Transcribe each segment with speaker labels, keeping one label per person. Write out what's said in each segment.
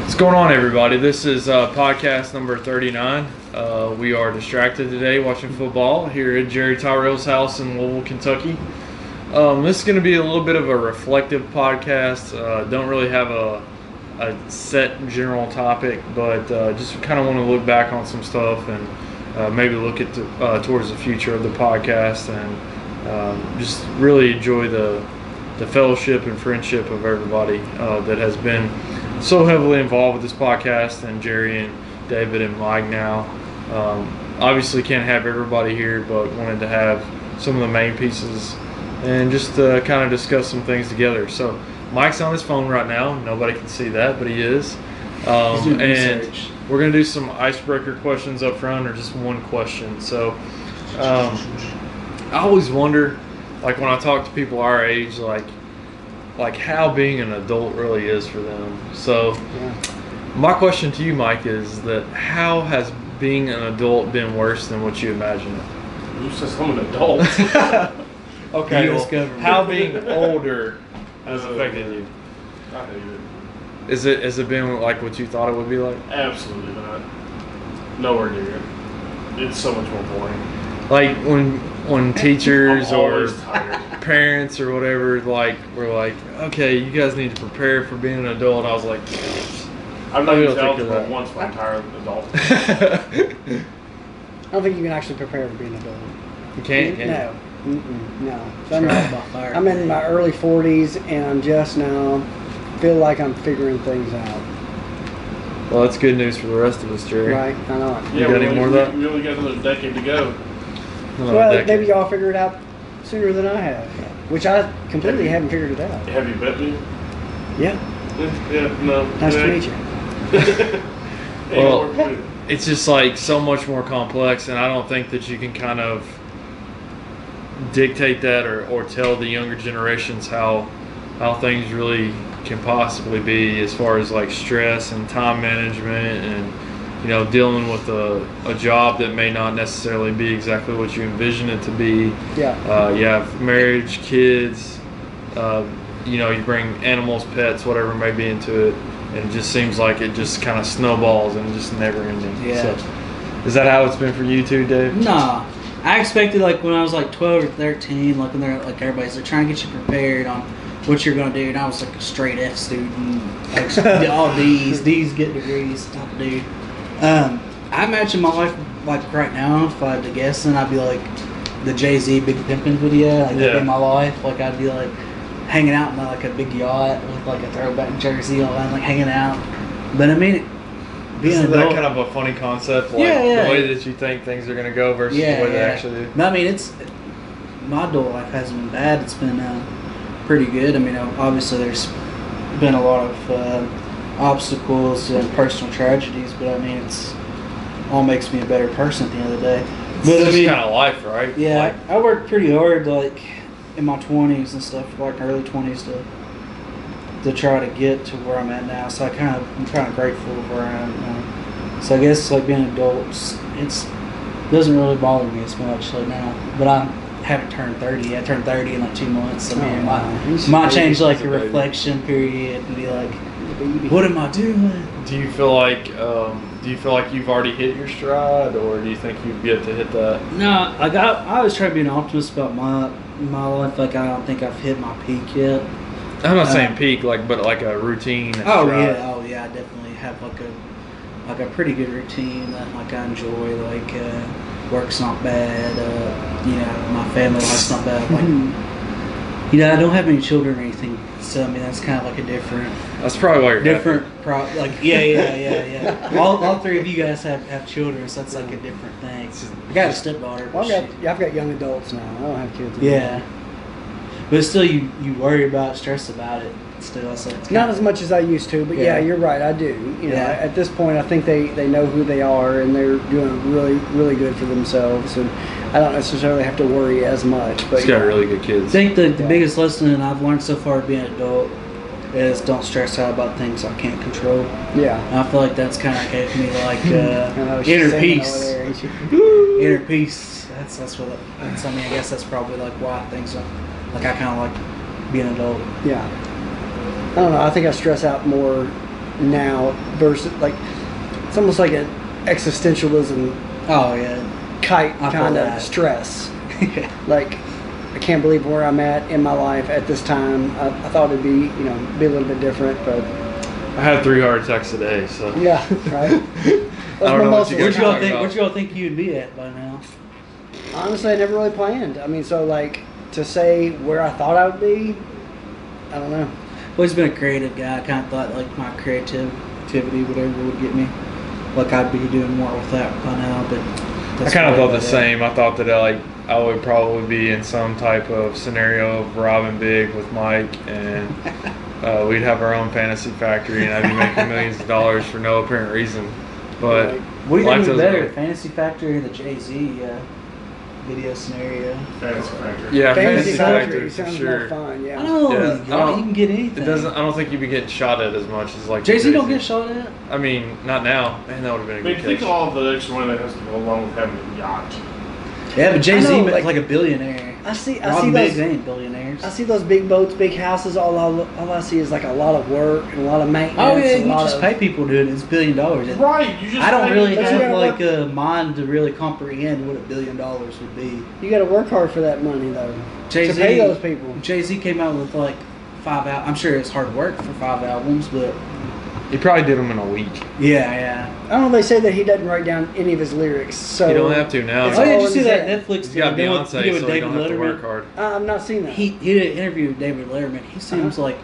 Speaker 1: What's going on, everybody? This is podcast number 39. We are distracted today watching football here at Jerry Tyrell's house in Louisville, Kentucky. This is going to be a little bit of a reflective podcast. Don't really have a set general topic, but just kind of want to look back on some stuff and maybe look at towards the future of the podcast and just really enjoy the fellowship and friendship of everybody that has been so heavily involved with this podcast, and Jerry and David and Mike now. Obviously can't have everybody here, but wanted to have some of the main pieces and just kind of discuss some things together. So Mike's on his phone right now. Nobody can see that, but he is. And we're going to do some icebreaker questions up front, or just one question. So I always wonder, like when I talk to people our age, like how being an adult really is for them. So my question to you, Mike, is that how has being an adult been worse than what you imagined?
Speaker 2: You said I'm an adult.
Speaker 1: Okay, well, how being older has affected you?
Speaker 2: I hate it.
Speaker 1: Has it been like what you thought it would be like?
Speaker 2: Absolutely not. Nowhere near it. It's so much more boring.
Speaker 1: Like when teachers
Speaker 2: I'm
Speaker 1: or
Speaker 2: always tired.
Speaker 1: parents or whatever were like, okay, you guys need to prepare for being an adult. I was like,
Speaker 2: I've not
Speaker 1: I
Speaker 2: used
Speaker 1: don't think
Speaker 2: algebra
Speaker 1: of
Speaker 2: once my entire adult.
Speaker 3: I don't think you can actually prepare for being an adult.
Speaker 1: You can't, can
Speaker 3: No. No. So I'm in my early 40s, and I'm just now feel like I'm figuring things out.
Speaker 1: Well, that's good news for the rest of us, Jerry.
Speaker 3: Right? I know it.
Speaker 1: You got any more of that?
Speaker 2: We only got another decade to go.
Speaker 3: Well, maybe y'all figure it out sooner than I have, which I completely haven't figured it out.
Speaker 2: Have you bet me?
Speaker 3: Yeah.
Speaker 2: Yeah, no.
Speaker 3: Nice to meet you.
Speaker 1: Well, it's just like so much more complex, and I don't think that you can kind of dictate that or tell the younger generations how things really can possibly be, as far as like stress and time management and dealing with a job that may not necessarily be exactly what you envision it to be.
Speaker 3: Yeah.
Speaker 1: You have marriage, kids, you bring animals, pets, whatever may be into it, and it just seems like it just kind of snowballs and just never ending.
Speaker 4: Yeah.
Speaker 1: So, is that how it's been for you too, Dave?
Speaker 4: Nah. I expected, like, when I was like 12 or 13, like when they're like everybody's like trying to get you prepared on what you're gonna do, and I was like a straight F student, like all D's get degrees type of dude. I imagine my life like right now, if I had to guess, then I'd be like the Jay-Z Big Pimpin' video. Like that'd be my life. Like I'd be like hanging out in like a big yacht with like a throwback jersey on, like hanging out. But I mean,
Speaker 1: Isn't that kind of a funny concept? Like
Speaker 4: yeah.
Speaker 1: the way that you think things are going to go versus the way they actually do?
Speaker 4: No, I mean, my adult life hasn't been bad. It's been pretty good. I mean, obviously there's been a lot of obstacles and personal tragedies, but I mean, it's all makes me a better person at the end of the day.
Speaker 1: But it's just kind of life, right?
Speaker 4: Yeah, I worked pretty hard, like in my 20s and stuff, like early 20s, to try to get to where I'm at now. So I'm kind of grateful for where I am now. So I guess like being an adult, it doesn't really bother me as much like now. But I haven't turned 30 yet. I turned 30 in like 2 months. So might change like a reflection period and be like, what am I doing?
Speaker 1: Do you feel like you've already hit your stride, or do you think you've yet to hit that?
Speaker 4: No, like I always try to be an optimist about my life. Like I don't think I've hit my peak yet.
Speaker 1: I'm not saying peak, but like a routine.
Speaker 4: Oh yeah, I definitely have like a pretty good routine that like I enjoy. Like work's not bad. My family life's not bad. Like I don't have any children or anything, so I mean that's kind of like a different.
Speaker 1: That's probably why you're
Speaker 4: different. Yeah. All three of you guys have children, so that's like a different thing. I got a stepdaughter.
Speaker 3: Well, I've got young adults now. I don't have kids anymore.
Speaker 4: Yeah. But still, you worry about, stress about it. Still, so it's
Speaker 3: not as much as I used to, but yeah, you're right. I do. At this point, I think they know who they are, and they're doing really, really good for themselves, and I don't necessarily have to worry as much. But
Speaker 1: he's got really good kids.
Speaker 4: I think the biggest lesson that I've learned so far being an adult is don't stress out about things I can't control.
Speaker 3: Yeah.
Speaker 4: And I feel like that's kind of gave me like inner peace. Inner peace. That's what. I mean, I guess that's probably like why things are. Like I kind of like being an adult.
Speaker 3: Yeah. I don't know. I think I stress out more now versus like it's almost like an existentialism
Speaker 4: Oh yeah.
Speaker 3: kite
Speaker 4: I feel
Speaker 3: kind of
Speaker 4: that.
Speaker 3: stress. Like I can't believe where I'm at in my life at this time. I thought it'd be be a little bit different, but
Speaker 1: I had 3 heart attacks today, so
Speaker 3: yeah, right.
Speaker 1: I don't know what you
Speaker 4: Where'd
Speaker 1: guys
Speaker 4: you all
Speaker 1: talking
Speaker 4: think?
Speaker 1: about.
Speaker 4: Where'd you all think you'd be at by now?
Speaker 3: Honestly, I never really planned. I mean, so like to say where I thought I would be, I don't know.
Speaker 4: Always been a creative guy. I kind of thought like my creativity, whatever, would get me. Like I'd be doing more with that by now, but
Speaker 1: I kind of thought the same. I thought that I would probably be in some type of scenario of robbing big with Mike, and we'd have our own fantasy factory, and I'd be making millions of dollars for no apparent reason. But
Speaker 4: What do you
Speaker 1: life
Speaker 4: think is
Speaker 1: doesn't
Speaker 4: better,
Speaker 1: really-
Speaker 4: Fantasy Factory or the Jay-Z video scenario?
Speaker 2: Fantasy Factory.
Speaker 1: Yeah,
Speaker 3: Fantasy
Speaker 1: fantasy
Speaker 3: Factory
Speaker 1: factory for
Speaker 3: sounds
Speaker 1: sure.
Speaker 3: more fun.
Speaker 4: I
Speaker 3: Yeah.
Speaker 4: know.
Speaker 1: Yeah.
Speaker 4: You can get anything.
Speaker 1: It doesn't. I don't think you'd be getting shot at as much as like
Speaker 4: Jay-Z don't get shot at.
Speaker 1: I mean, not now. Man, that would have been
Speaker 2: I
Speaker 1: a
Speaker 2: mean,
Speaker 1: good
Speaker 2: think
Speaker 1: catch.
Speaker 2: of all the extra money that has to go along with having a yacht.
Speaker 4: Yeah, but Jay-Z
Speaker 3: I know,
Speaker 4: is like a billionaire.
Speaker 3: I see
Speaker 4: Robbing Big
Speaker 3: those.
Speaker 4: ain't billionaires.
Speaker 3: I see those big boats, big houses. All I see is like a lot of work and a lot of maintenance.
Speaker 4: Oh yeah,
Speaker 3: and a
Speaker 4: you
Speaker 3: lot
Speaker 4: just
Speaker 3: of,
Speaker 4: pay people to do it. It's $1 billion. And
Speaker 2: Right, you just
Speaker 4: I don't
Speaker 2: pay-
Speaker 4: really
Speaker 3: But you
Speaker 4: have
Speaker 3: gotta
Speaker 4: like
Speaker 3: work-
Speaker 4: a mind to really comprehend what $1 billion would be.
Speaker 3: You got to work hard for that money though.
Speaker 4: Jay-Z,
Speaker 3: to pay those people.
Speaker 4: Jay-Z came out with like 5 albums. I'm sure it's hard work for 5 albums, but
Speaker 1: He probably did them in a week.
Speaker 4: yeah.
Speaker 3: I don't know. They say that he doesn't write down any of his lyrics, so
Speaker 1: You don't have to now.
Speaker 3: It's
Speaker 4: Oh
Speaker 3: all
Speaker 4: yeah, did you
Speaker 3: in
Speaker 4: see
Speaker 3: his
Speaker 4: that
Speaker 3: head.
Speaker 4: Netflix
Speaker 1: He's got
Speaker 4: thing
Speaker 1: Beyonce,
Speaker 4: with
Speaker 1: so you
Speaker 4: David
Speaker 1: don't have to work
Speaker 4: Letterman?
Speaker 1: hard.
Speaker 3: I've not seen that.
Speaker 4: He did an interview with David Letterman. He seems
Speaker 3: Uh-huh.
Speaker 4: like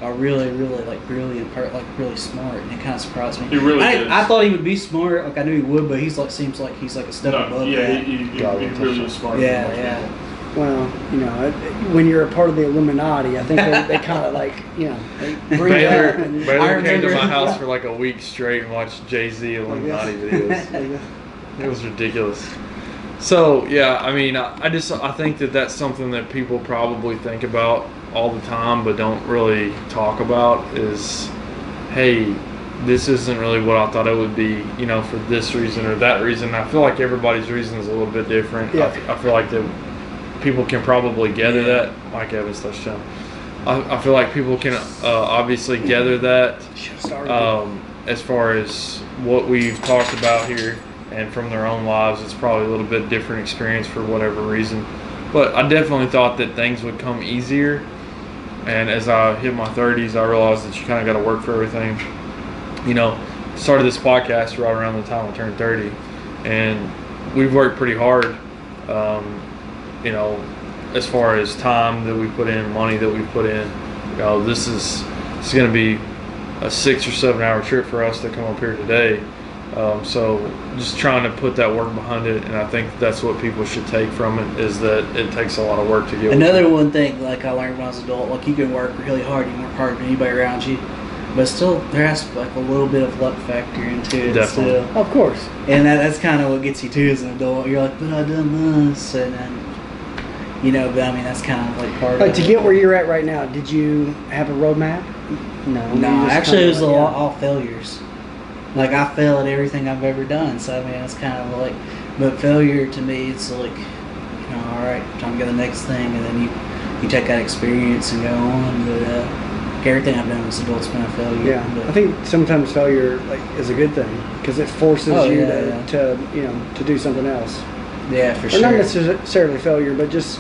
Speaker 4: a really like brilliant part, like really smart, and it kind of surprised me.
Speaker 2: He really is.
Speaker 4: I thought he would be smart, like I knew he would, but he's like seems like he's like a step
Speaker 2: No,
Speaker 4: above
Speaker 2: yeah,
Speaker 4: that.
Speaker 2: he really is smart.
Speaker 4: Yeah, yeah.
Speaker 3: Well, when you're a part of the Illuminati, I think they kind of like, they bring you
Speaker 1: Baylor,
Speaker 3: up and
Speaker 1: Baylor came to
Speaker 4: remember-
Speaker 1: my house
Speaker 3: Yeah.
Speaker 1: for like a week straight and watched Jay-Z Illuminati videos. It was ridiculous. So yeah, I mean, I think that that's something that people probably think about all the time, but don't really talk about. Is, hey, this isn't really what I thought it would be, for this reason or that reason. I feel like everybody's reason is a little bit different.
Speaker 3: Yeah.
Speaker 1: I feel like that people can probably gather that. Mike Evans touchdown. I feel like people can obviously gather that.
Speaker 3: Should've started.
Speaker 1: As far as what we've talked about here and from their own lives, it's probably a little bit different experience for whatever reason. But I definitely thought that things would come easier. And as I hit my 30s, I realized that you kind of got to work for everything. Started this podcast right around the time I turned 30. And we've worked pretty hard, as far as time that we put in, money that we put in. This is going to be a 6 or 7 hour trip for us to come up here today. So just trying to put that work behind it, and I think that's what people should take from it, is that it takes a lot of work to get
Speaker 4: Another one thing, like I learned when I was an adult, like you can work really hard, you can work harder than anybody around you, but still there has to be like a little bit of luck factor into it.
Speaker 1: Definitely.
Speaker 4: Still.
Speaker 3: Of course.
Speaker 4: And that's kind of what gets you too as an adult. You're like, but I done this, and then but I mean that's kind of like part
Speaker 3: Like
Speaker 4: of
Speaker 3: to
Speaker 4: it.
Speaker 3: get where you're at right now, did you have a roadmap? No. you
Speaker 4: No,
Speaker 3: just
Speaker 4: actually it
Speaker 3: kinda
Speaker 4: was a
Speaker 3: like,
Speaker 4: lot all failures. Like I fail at everything I've ever done, so I mean it's kind of like, but failure to me it's like, all right, trying to get the next thing, and then you take that experience and go on. But everything I've done as an adult's been a failure.
Speaker 3: Yeah,
Speaker 4: but,
Speaker 3: I think sometimes failure is a good thing because it forces you
Speaker 4: yeah.
Speaker 3: to do something else.
Speaker 4: yeah, for
Speaker 3: Or
Speaker 4: sure.
Speaker 3: not necessarily failure, but just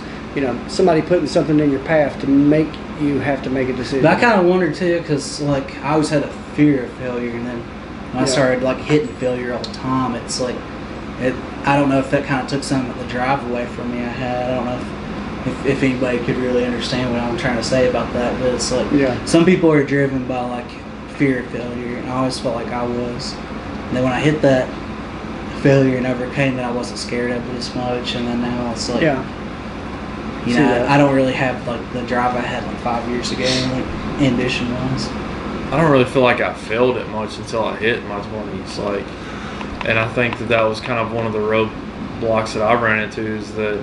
Speaker 3: somebody putting something in your path to make you have to make a decision.
Speaker 4: But I kind of wondered too, because like I always had a fear of failure, and then when I
Speaker 3: Yeah.
Speaker 4: started like hitting failure all the time, it's like I don't know if that kind of took some of the drive away from me. I don't know if anybody could really understand what I'm trying to say about that, but it's like some people are driven by like fear of failure, and I always felt like I was. And then when I hit that failure and overcame it, I wasn't scared of it as much, and then now it's like
Speaker 3: See that.
Speaker 4: I don't really have like the drive I had like 5 years ago, like ambition wise.
Speaker 1: I don't really feel like I failed it much until I hit my 20s. And I think that was kind of one of the roadblocks that I ran into, is that,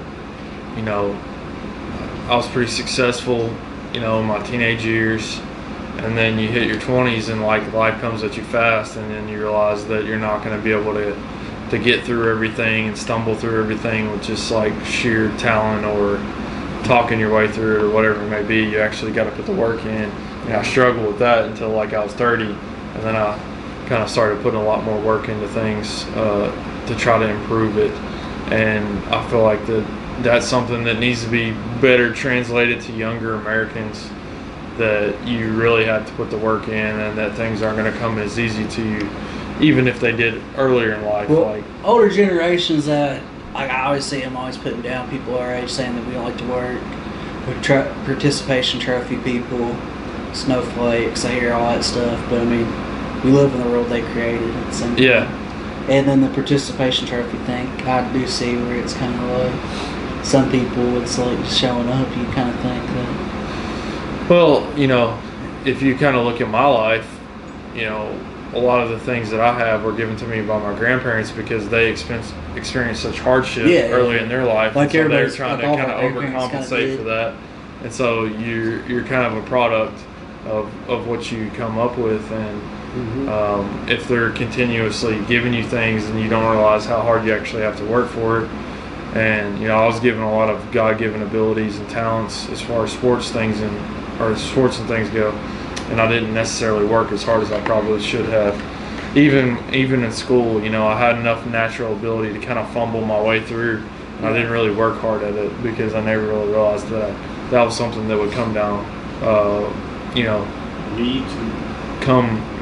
Speaker 1: I was pretty successful, in my teenage years, and then you hit your 20s and life comes at you fast, and then you realize that you're not going to be able to get through everything and stumble through everything with just like sheer talent or talking your way through it or whatever it may be. You actually got to put the work in. And I struggled with that until I was 30, and then I kind of started putting a lot more work into things to try to improve it. And I feel like that's something that needs to be better translated to younger Americans, that you really have to put the work in, and that things aren't going to come as easy to you, even if they did earlier in life.
Speaker 4: Well,
Speaker 1: like
Speaker 4: older generations that I always see them always putting down people our age, saying that we don't like to work. Participation trophy people, snowflakes. I hear all that stuff, but I mean, we live in the world they created at the same time.
Speaker 1: Yeah.
Speaker 4: And then the participation trophy thing, I do see where it's kind of like some people, it's like just showing up. You kind of think that.
Speaker 1: Well, you know, if you kind of look at my life, you know, a lot of the things that I have were given to me by my grandparents because they experienced such hardship early in their life.
Speaker 4: Like
Speaker 1: so they're
Speaker 4: everybody's
Speaker 1: trying to
Speaker 4: like
Speaker 1: kind of overcompensate for that. And so you're kind of a product of what you come up with. And if they're continuously giving you things and you don't realize how hard you actually have to work for it. And, you know, I was given a lot of God-given abilities and talents as far as sports and things go. And I didn't necessarily work as hard as I probably should have. Even in school, you know, I had enough natural ability to kind of fumble my way through. And I didn't really work hard at it because I never really realized that was something that would come down, you know.
Speaker 2: Me too.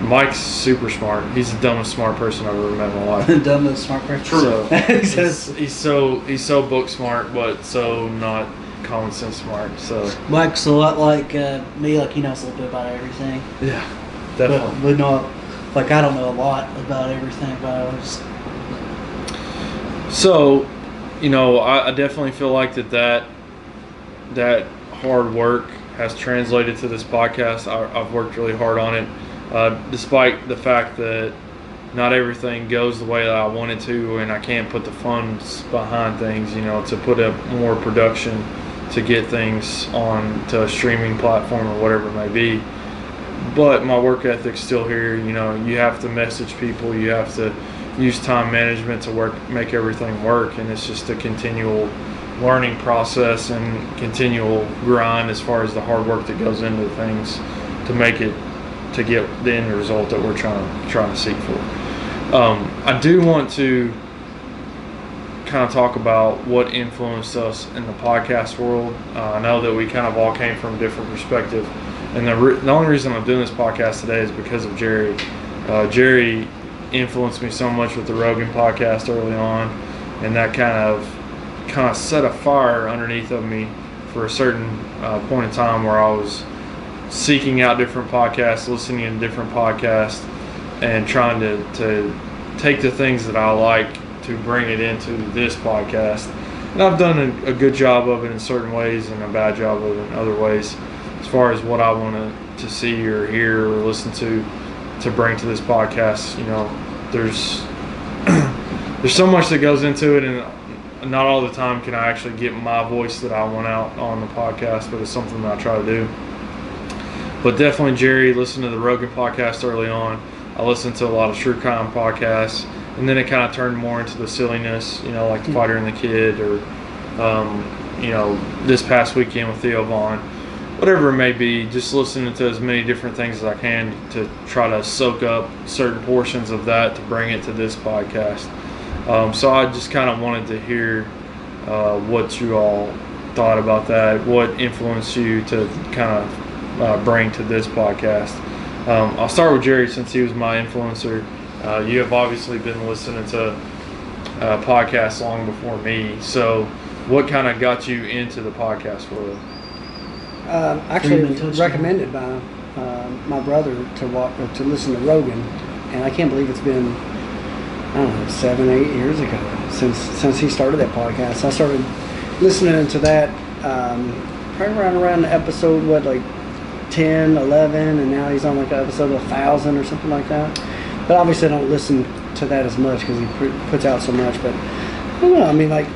Speaker 1: Mike's super smart. He's the dumbest smart person I've ever met in my life.
Speaker 4: The dumbest smart person.
Speaker 1: So, he's so book smart, but so not common sense smart. So
Speaker 4: Mike's a lot like me. Like he knows a little bit about everything.
Speaker 1: Yeah, definitely.
Speaker 4: But not like I don't know a lot about everything, but I was.
Speaker 1: So, you know, I definitely feel like that hard work has translated to this podcast. I've worked really hard on it. Despite the fact that not everything goes the way that I want it to, and I can't put the funds behind things, you know, to put up more production to get things on to a streaming platform or whatever it may be. But my work ethic's still here. You know, you have to message people, you have to use time management to make everything work, and it's just a continual learning process and continual grind as far as the hard work that goes into things to get the end result that we're trying to seek for. I do want to kind of talk about what influenced us in the podcast world. I know that we kind of all came from a different perspective, and the only reason I'm doing this podcast today is because of Jerry. Jerry influenced me so much with the Rogan podcast early on, and that kind of set a fire underneath of me for a certain point in time where I was seeking out different podcasts, listening to different podcasts, and trying to take the things that I like to bring it into this podcast. And I've done a good job of it in certain ways and a bad job of it in other ways as far as what I want to see or hear or listen to bring to this podcast. You know, there's so much that goes into it, and not all the time can I actually get my voice that I want out on the podcast, but it's something that I try to do. But definitely Jerry, listened to the Rogan podcast early on. I listened to a lot of true crime podcasts, and then it kind of turned more into the silliness, you know, like The Fighter and the Kid, or, you know, this past weekend with Theo Vaughn. Whatever it may be, just listening to as many different things as I can to try to soak up certain portions of that to bring it to this podcast. So I just kind of wanted to hear what you all thought about that, what influenced you to kind of bring to this podcast. I'll start with Jerry since he was my influencer. You have obviously been listening to podcasts long before me. So what kind of got you into the podcast world?
Speaker 3: Actually, it was recommended by my brother to listen to Rogan, and I can't believe it's been, I don't know, 7-8 years ago since he started that podcast. I started listening to that probably around episode, like 10, 11, and now he's on like episode 1,000 or something like that. But obviously I don't listen to that as much because he puts out so much. But I don't know, I mean, like,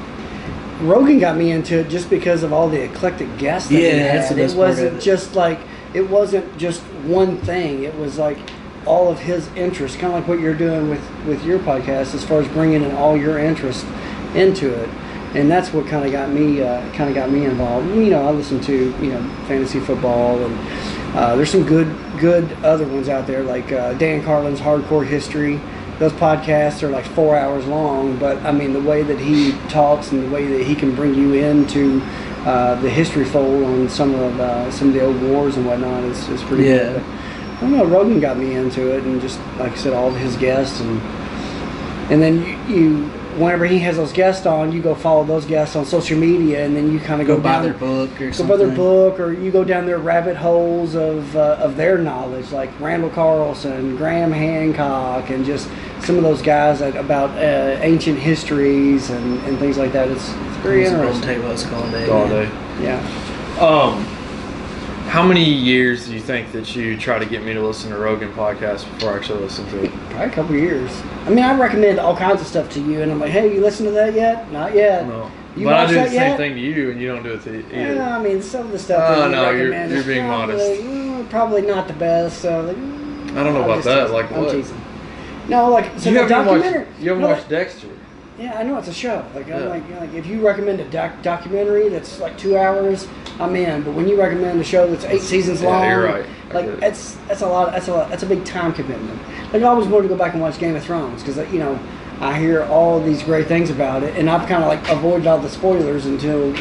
Speaker 3: Rogan got me into it just because of all the eclectic guests that he had. It wasn't just one thing. It was like all of his interests, kind of like what you're doing with your podcast, as far as bringing in all your interest into it. And that's what kind of got me involved. You know, I listen to fantasy football and There's some good other ones out there, like Dan Carlin's Hardcore History. Those podcasts are like 4 hours long, but I mean the way that he talks and the way that he can bring you into the history fold on some of the old wars and whatnot is pretty good. But, I don't know, Rogan got me into it, and just like I said, all of his guests, and then you whenever he has those guests on, you go follow those guests on social media, and then you kind of go
Speaker 4: buy
Speaker 3: down
Speaker 4: their book or something.
Speaker 3: Go buy their book, or you go down their rabbit holes of their knowledge, like Randall Carlson, Graham Hancock, and just some of those guys about ancient histories and things like that. It's very interesting.
Speaker 1: All day.
Speaker 3: Yeah.
Speaker 1: How many years do you think that you try to get me to listen to Rogan podcast before I actually listen to it?
Speaker 3: Probably a couple of years. I mean, I recommend all kinds of stuff to you, and I'm like, hey, you listen to that yet? Not yet.
Speaker 1: No.
Speaker 3: You
Speaker 1: but I do the
Speaker 3: that
Speaker 1: same
Speaker 3: yet?
Speaker 1: thing to you, and you don't do it to either.
Speaker 3: Yeah, I mean, some of the stuff that you recommend
Speaker 1: you're
Speaker 3: is
Speaker 1: being
Speaker 3: probably not the best. So like,
Speaker 1: I don't know about that. Like
Speaker 3: I'm
Speaker 1: what?
Speaker 3: teasing. No, like so
Speaker 1: You
Speaker 3: the
Speaker 1: haven't
Speaker 3: documentary.
Speaker 1: watched, you haven't watched Dexter.
Speaker 3: Yeah, I know it's a show. Like,
Speaker 1: Yeah.
Speaker 3: I'm like if you recommend a documentary that's like 2 hours, I'm in. But when you recommend a show that's 8 seasons long,
Speaker 1: Yeah, you're right.
Speaker 3: Like that's a lot. That's a big time commitment. Like I always wanted to go back and watch Game of Thrones because I hear all these great things about it, and I've kind of like avoided all the spoilers until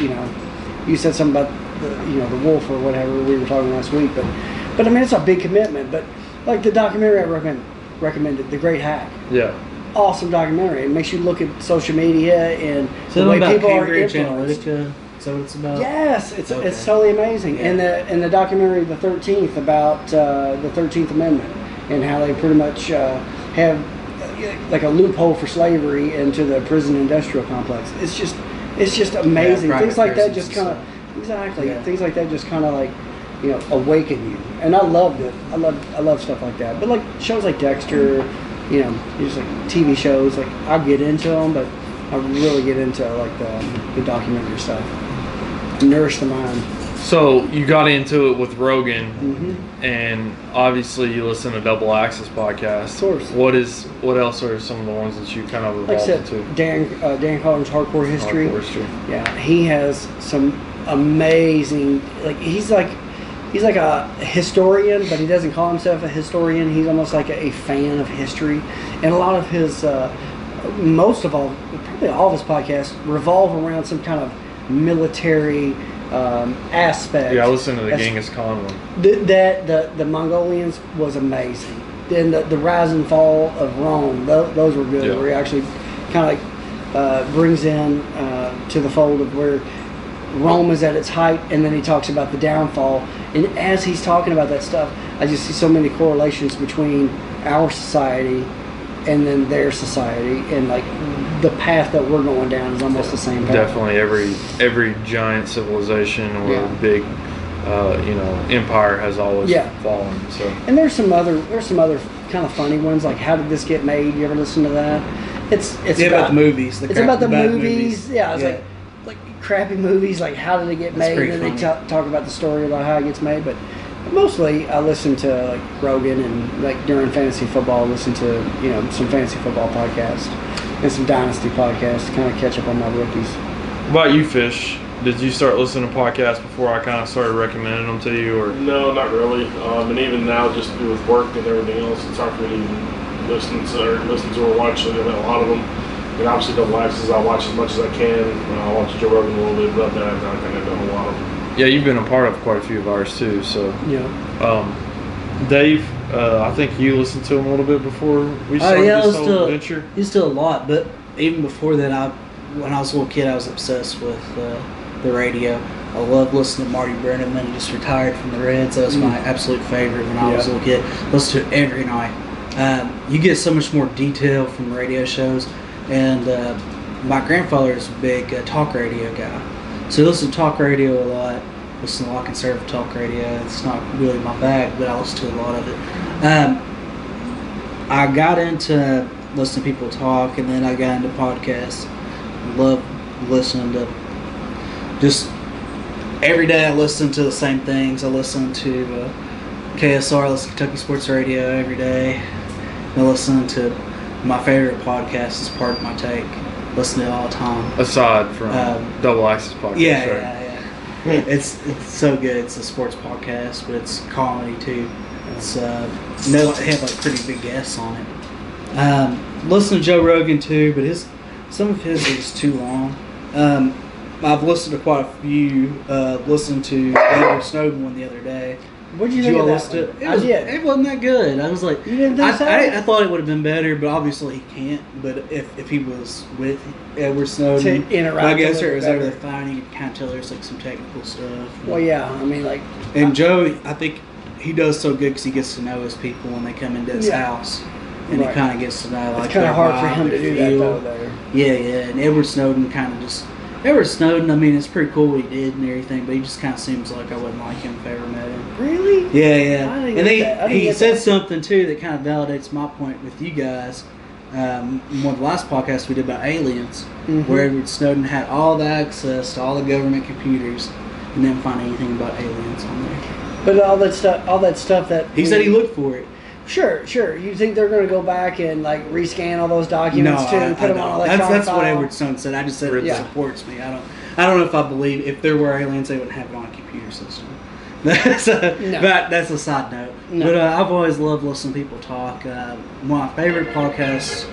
Speaker 3: you said something about the wolf or whatever we were talking last week. But I mean it's a big commitment. But like the documentary I recommended, The Great Hack.
Speaker 1: Yeah.
Speaker 3: Awesome documentary. It makes you look at social media and
Speaker 4: So
Speaker 3: the way
Speaker 4: about
Speaker 3: people are
Speaker 4: Cambridge
Speaker 3: influenced.
Speaker 4: Analytica? Is that what it's about?
Speaker 3: Yes, it's
Speaker 4: Okay.
Speaker 3: it's totally amazing.
Speaker 4: Yeah.
Speaker 3: And the documentary The 13th about the 13th Amendment and how they pretty much have like a loophole for slavery into the prison industrial complex. It's just amazing.
Speaker 4: Yeah,
Speaker 3: Things like that
Speaker 4: private
Speaker 3: just
Speaker 4: prisons
Speaker 3: kind of exactly.
Speaker 4: Yeah.
Speaker 3: Things like that just kind of like awaken you. And I loved it. I love stuff like that. But like shows like Dexter. Just like TV shows, like I get into them, but I really get into like the documentary stuff. Nourish the mind.
Speaker 1: So you got into it with Rogan,
Speaker 3: Mm-hmm.
Speaker 1: and obviously you listen to Double Access podcast.
Speaker 3: Of course.
Speaker 1: What else are some of the ones that you kind of
Speaker 3: Like I
Speaker 1: evolved
Speaker 3: said,
Speaker 1: into?
Speaker 3: Dan Carlin's Hardcore History.
Speaker 1: Hardcore History.
Speaker 3: Yeah, he has some amazing. Like he's like a historian, but he doesn't call himself a historian. He's almost like a fan of history, and a lot of his, probably all of his podcasts revolve around some kind of military aspect.
Speaker 1: Yeah, I listened to the
Speaker 3: That's-
Speaker 1: Genghis Khan one.
Speaker 3: The Mongolians was amazing. Then the rise and fall of Rome, those were good.
Speaker 1: Yeah.
Speaker 3: Where he actually kind of like brings in to the fold of where Rome is at its height, and then he talks about the downfall. And as he's talking about that stuff, I just see so many correlations between our society and then their society, and like the path that we're going down is almost the same path.
Speaker 1: Definitely, every giant civilization or
Speaker 3: Yeah.
Speaker 1: big, empire has always
Speaker 3: Yeah.
Speaker 1: fallen. So
Speaker 3: And there's some other kind of funny ones, like How Did This Get Made? You ever listen to that? It's
Speaker 4: about the movies.
Speaker 3: It's about the
Speaker 4: bad
Speaker 3: movies. Yeah, it's like crappy movies. Like how did it get
Speaker 4: That's
Speaker 3: made?
Speaker 4: pretty
Speaker 3: And then they
Speaker 4: funny.
Speaker 3: talk about the story about how it gets made. But mostly, I listen to like Rogan, and like during fantasy football, I listen to some fantasy football podcasts and some dynasty podcasts to kind of catch up on my rookies.
Speaker 1: what about you, Fish? Did you start listening to podcasts before I kind of started recommending them to you, or?
Speaker 2: No, not really. And even now, just with work and everything else, it's hard for me to even listen to or watch a lot of them. And obviously, Double Access, I watch as much as I can. I watch Joe Rogan a little bit, but I've not kind of done a lot of them.
Speaker 1: Yeah, you've been a part of quite a few of ours too. So,
Speaker 3: Yeah.
Speaker 1: Dave, I think you listened to him a little bit before we started this whole venture.
Speaker 4: He's still a lot, but even before that, when I was a little kid, I was obsessed with the radio. I loved listening to Marty Brennaman. He just retired from the Reds. That was my absolute favorite when I was a little kid. Listen to it every night. You get so much more detail from radio shows, and my grandfather is a big talk radio guy. So I listen to talk radio a lot. Listen to a lot of conservative talk radio. It's not really my bag, but I listen to a lot of it. I got into listening to people talk, and then I got into podcasts. Love listening to just every day. I listen to the same things. I listen to KSR, I listen to Kentucky Sports Radio every day. I listen to my favorite podcast is Part of My Take. Listen to it all the time.
Speaker 1: Aside from Double Access podcast,
Speaker 4: Yeah,
Speaker 1: right?
Speaker 4: yeah. It's so good. It's a sports podcast, but it's comedy too. It's they have like pretty big guests on it. Listen to Joe Rogan too, but some of his is too long. I've listened to quite a few. Listened to Edward Snowden one the other day.
Speaker 3: What did you think of that one?
Speaker 4: It did. It wasn't that good. I was like,
Speaker 3: you didn't think so?
Speaker 4: I thought it would have been better, but obviously he can't. But if he was with Edward Snowden,
Speaker 3: To interact
Speaker 4: I guess
Speaker 3: a little
Speaker 4: it was over
Speaker 3: better.
Speaker 4: the phone. You could kind of tell there's like some technical stuff.
Speaker 3: Well, yeah. I mean, like.
Speaker 4: And Joe, I think he does so good because he gets to know his people when they come into his
Speaker 3: Yeah.
Speaker 4: house, and
Speaker 3: Right.
Speaker 4: he kind of gets to know like
Speaker 3: It's kind
Speaker 4: their
Speaker 3: of hard for
Speaker 4: vibe,
Speaker 3: him to
Speaker 4: their
Speaker 3: do that
Speaker 4: feel.
Speaker 3: though. There.
Speaker 4: Yeah. And Edward Snowden kind of just. Edward Snowden, I mean, it's pretty cool what he did and everything, but he just kind of seems like I wouldn't like him if I ever met him.
Speaker 3: Really?
Speaker 4: Yeah.
Speaker 3: I didn't
Speaker 4: And
Speaker 3: get that. I didn't
Speaker 4: he
Speaker 3: get
Speaker 4: said
Speaker 3: that.
Speaker 4: something too that kind of validates my point with you guys. One of the last podcasts we did about aliens,
Speaker 3: Mhm.
Speaker 4: where Edward Snowden had all the access to all the government computers and didn't find anything about aliens on there.
Speaker 3: But all that stuff that
Speaker 4: He said he looked for it.
Speaker 3: Sure. You think they're going to go back and like rescan all those documents too, and put them on
Speaker 4: don't.
Speaker 3: electronic
Speaker 4: That's what
Speaker 3: file?
Speaker 4: Edward Snowden said. I just said it
Speaker 3: Yeah.
Speaker 4: supports me. I don't know if I believe if there were aliens, they wouldn't have it on a computer system. That's
Speaker 3: No.
Speaker 4: but that's a side note.
Speaker 3: No.
Speaker 4: But I've always loved listening to people talk. One of my favorite podcasts,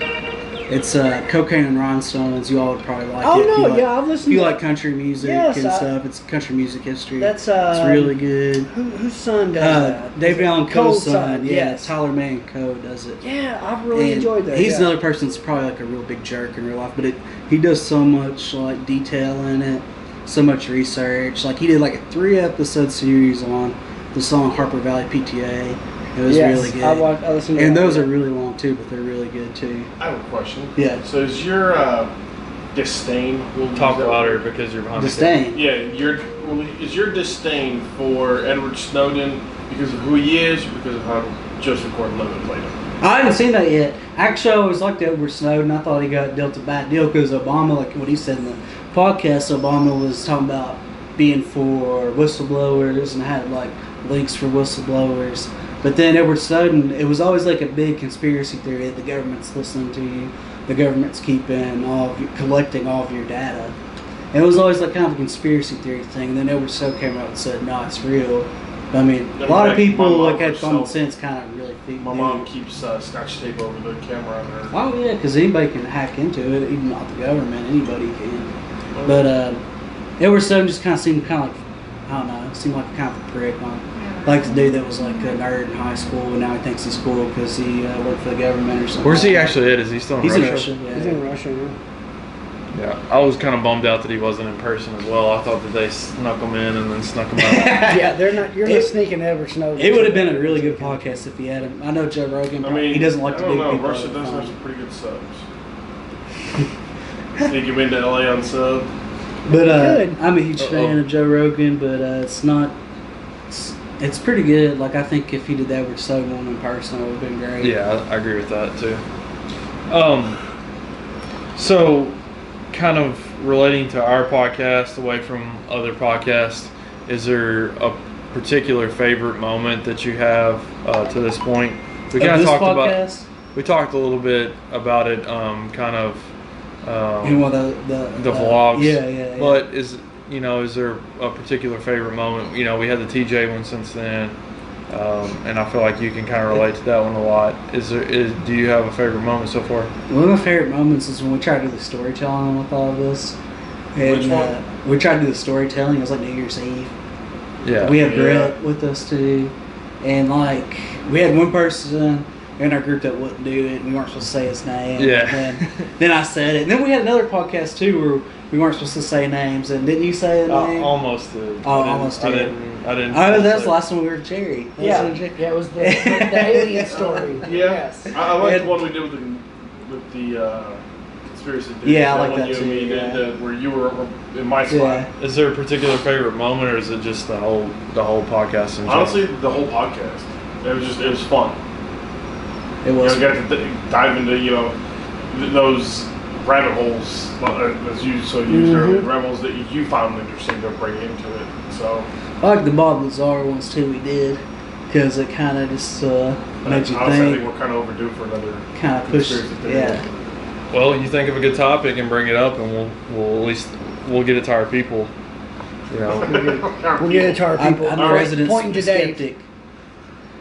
Speaker 4: it's Cocaine and Rhinestones. You all would probably like
Speaker 3: Oh
Speaker 4: it.
Speaker 3: no,
Speaker 4: If you like,
Speaker 3: yeah, I've
Speaker 4: if
Speaker 3: listened.
Speaker 4: you
Speaker 3: to
Speaker 4: like country music
Speaker 3: Yes,
Speaker 4: and
Speaker 3: I-
Speaker 4: stuff, it's country music history.
Speaker 3: That's
Speaker 4: it's really good.
Speaker 3: Whose son does that?
Speaker 4: David Allen
Speaker 3: Cole's
Speaker 4: Coe's son. Yeah,
Speaker 3: yes.
Speaker 4: Tyler Mann Coe does it.
Speaker 3: Yeah, I've really
Speaker 4: And
Speaker 3: enjoyed that.
Speaker 4: He's
Speaker 3: yeah.
Speaker 4: another person that's probably like a real big jerk in real life, but he does so much like detail in it, so much research. Like he did like a 3-episode series on the song Harper Valley PTA. It was
Speaker 3: Yes,
Speaker 4: really good.
Speaker 3: I listened to
Speaker 4: And
Speaker 3: that.
Speaker 4: those are really long too, but they're really good too.
Speaker 2: I have a question.
Speaker 4: Yeah.
Speaker 2: So is your disdain? we'll use
Speaker 1: Talk
Speaker 2: that
Speaker 1: louder
Speaker 2: word.
Speaker 1: because you're behind the camera.
Speaker 4: Disdain.
Speaker 2: Yeah, is your disdain for Edward Snowden because of who he is, or because of how Joseph Gordon-Levitt played him?
Speaker 4: I haven't seen that yet. Actually, I always liked Edward Snowden. I thought he got dealt a bad deal because Obama, like what he said in the podcast, Obama was talking about being for whistleblowers and had like links for whistleblowers. But then Edward Snowden, it was always like a big conspiracy theory that the government's listening to you, the government's keeping collecting all of your data. And it was always like kind of a conspiracy theory thing. And then Edward Snowden came out and said, "No, it's real." But, I mean, a lot of people like had common sense, kind of really think.
Speaker 2: My mom keeps scotch tape over the camera on her.
Speaker 4: Oh yeah, because anybody can hack into it, even not the government. Anybody can. But Edward Snowden just kind of seemed kind of like, I don't know, seemed like kind of a prick. Like the dude that was like a nerd in high school, and now he thinks he's cool because he worked for the government or something.
Speaker 1: Where's he actually at? Is he still in
Speaker 4: He's
Speaker 1: Russia?
Speaker 4: in Russia. Yeah.
Speaker 3: He's in Russia. Yeah.
Speaker 1: Yeah, I was kind of bummed out that he wasn't in person as well. I thought that they snuck him in and then snuck him out.
Speaker 3: Yeah, they're not. You're not
Speaker 4: It-
Speaker 3: sneaking Edward Snowden.
Speaker 4: It would have been a really good podcast if he had him. I know Joe Rogan.
Speaker 2: I mean,
Speaker 4: he doesn't like
Speaker 2: I
Speaker 4: to
Speaker 2: don't
Speaker 4: do
Speaker 2: know.
Speaker 4: people.
Speaker 2: Russia
Speaker 4: on the
Speaker 2: does
Speaker 4: phone.
Speaker 2: have some pretty good subs. Sneak him into LA on sub.
Speaker 4: But
Speaker 3: Good.
Speaker 4: I'm a huge fan of Joe Rogan, but it's not. It's pretty good. Like I think if he did that with Snowden in person, it would have been great.
Speaker 1: Yeah, I agree with that too. So kind of relating to our podcast away from other podcasts, is there a particular favorite moment that you have to this point? We
Speaker 4: Of
Speaker 1: kind of
Speaker 4: this
Speaker 1: talked
Speaker 4: podcast,
Speaker 1: we talked a little bit about it, kind of
Speaker 4: and one of
Speaker 1: the vlogs.
Speaker 4: Yeah.
Speaker 1: But is there a particular favorite moment? We had the TJ one since then, and I feel like you can kind of relate to that one a lot. Do you have a favorite moment so far?
Speaker 4: One of my favorite moments is when we tried to do the storytelling with all of this. And,
Speaker 2: Which one?
Speaker 4: We tried to do the storytelling. It was like New Year's Eve.
Speaker 1: Yeah.
Speaker 4: We had
Speaker 2: Yeah.
Speaker 4: Brett with us too, and like we had one person in our group that wouldn't do it. We weren't supposed to say his name.
Speaker 1: Yeah.
Speaker 4: And then I said it. And then we had another podcast too where we weren't supposed to say names. And didn't you say the name?
Speaker 1: Almost did.
Speaker 4: Oh, almost did.
Speaker 1: I didn't.
Speaker 4: Oh, that's the last one we were Jerry. That was
Speaker 3: Yeah,
Speaker 4: when Jerry-
Speaker 3: yeah, it was the alien story. Yes.
Speaker 2: I like
Speaker 4: And-
Speaker 2: the one we did with the conspiracy theory.
Speaker 4: Yeah, I like
Speaker 2: one
Speaker 4: that
Speaker 2: you and
Speaker 4: too,
Speaker 2: me
Speaker 4: yeah.
Speaker 2: did, where you were in my spot.
Speaker 4: Yeah.
Speaker 1: Is there a particular favorite moment, or is it just the whole podcast in general?
Speaker 2: Honestly, the whole podcast. It was fun.
Speaker 4: It was.
Speaker 2: You got to dive into those rabbit holes, as you so used earlier, rabbit holes that you found interesting to bring into it. So
Speaker 4: I like the Bob Lazar ones too. We did because it kind of just made you
Speaker 2: honestly, I
Speaker 4: think.
Speaker 2: think we're kind of overdue for another
Speaker 4: Kind of push.
Speaker 2: conspiracy theory.
Speaker 4: Yeah.
Speaker 1: Well, you think of a good topic and bring it up, and we'll at least get it to our people. You know,
Speaker 3: We'll get into our people.
Speaker 4: I'm a resident
Speaker 3: Pointing to Dave.
Speaker 4: skeptic.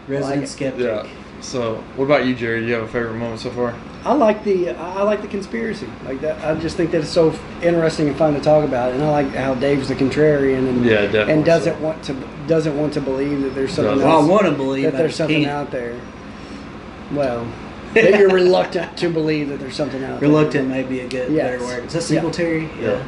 Speaker 4: Resident skeptic.
Speaker 1: yeah. So, what about you, Jerry? Do you have a favorite moment so far?
Speaker 3: I like the conspiracy like that. I just think that it's so interesting and fun to talk about, and I like how Dave's the contrarian and
Speaker 1: Yeah, definitely.
Speaker 3: and doesn't
Speaker 1: so.
Speaker 3: want to believe that there's something
Speaker 1: Doesn't.
Speaker 4: Well, I
Speaker 3: else,
Speaker 4: want to believe
Speaker 3: that there's something
Speaker 4: can't.
Speaker 3: out there. Well, that you're reluctant to believe that there's something out
Speaker 4: Reluctant may be a good
Speaker 3: Yes.
Speaker 4: better word. Is that Singletary?
Speaker 1: Yeah.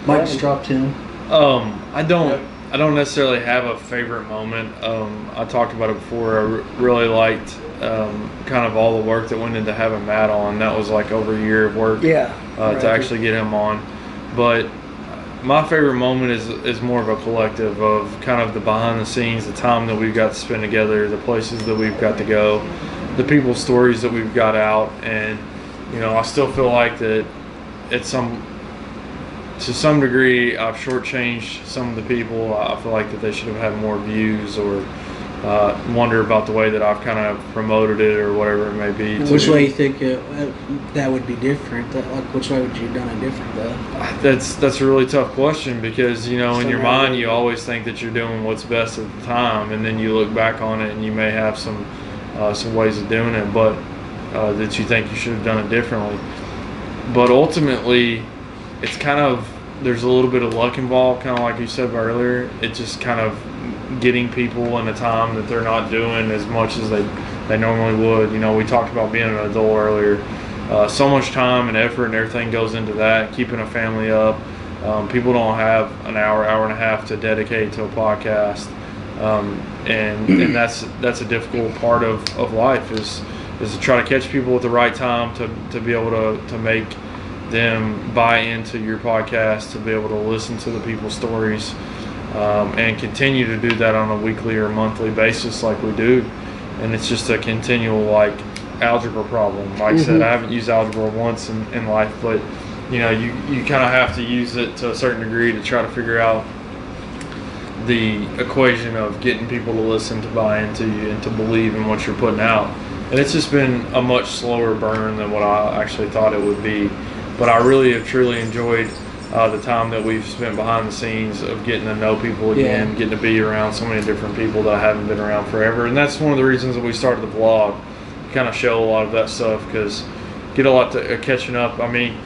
Speaker 4: Mike just dropped him.
Speaker 1: I don't necessarily have a favorite moment. I talked about it before. I really liked kind of all the work that went into having Matt on. That was like over a year of work.
Speaker 3: Yeah.
Speaker 1: To actually get him on. But my favorite moment is more of a collective of kind of the behind the scenes, the time that we've got to spend together, the places that we've got to go, the people's stories that we've got out, and I still feel like that to some degree I've shortchanged some of the people. I feel like that they should have had more views, or wonder about the way that I've kind of promoted it or whatever it may be.
Speaker 4: Which way you think that would be different? Which way would you have done it different though?
Speaker 1: That's a really tough question, because in your mind you always think that you're doing what's best at the time, and then you look back on it and you may have some ways of doing it, but that you think you should have done it differently. But ultimately, it's kind of, there's a little bit of luck involved, kind of like you said earlier. It's just kind of getting people in a time that they're not doing as much as they normally would. We talked about being an adult earlier. So much time and effort and everything goes into that, keeping a family up. People don't have an hour and a half to dedicate to a podcast, and that's a difficult part of life is to try to catch people at the right time to be able to make them buy into your podcast, to be able to listen to the people's stories, and continue to do that on a weekly or monthly basis like we do. And it's just a continual algebra problem. Like I said, I haven't used algebra once in life, but you kind of have to use it to a certain degree to try to figure out the equation of getting people to listen, to buy into you, and to believe in what you're putting out. And it's just been a much slower burn than what I actually thought it would be. But I really have truly enjoyed the time that we've spent behind the scenes of getting to know people again, getting to be around so many different people that I haven't been around forever. And that's one of the reasons that we started the vlog, to kind of show a lot of that stuff, because get a lot to catching up. I mean,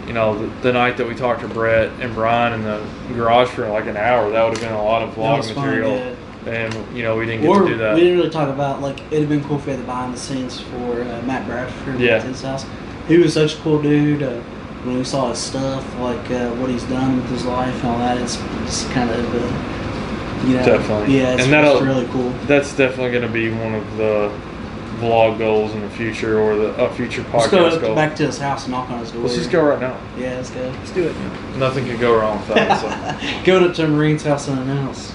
Speaker 1: the night that we talked to Brett and Brian in the garage for like an hour, that would have been a lot of vlog material.
Speaker 4: Fun,
Speaker 1: and we didn't get to do that.
Speaker 4: We didn't really talk about it'd have been cool if we had the behind the scenes for Matt Bradford at his house. He was such a cool dude. When we saw his stuff, what he's done with his life and all that, it's kind of
Speaker 1: definitely,
Speaker 4: it's really cool.
Speaker 1: That's definitely going to be one of the vlog goals in the future, or a future podcast
Speaker 4: goal. Let's go
Speaker 1: goal.
Speaker 4: back to his house and knock on his door.
Speaker 1: Let's just go right now.
Speaker 4: Yeah, let's go.
Speaker 3: Let's do it.
Speaker 1: Nothing could go wrong with that. So.
Speaker 4: Go to Marine's house unannounced.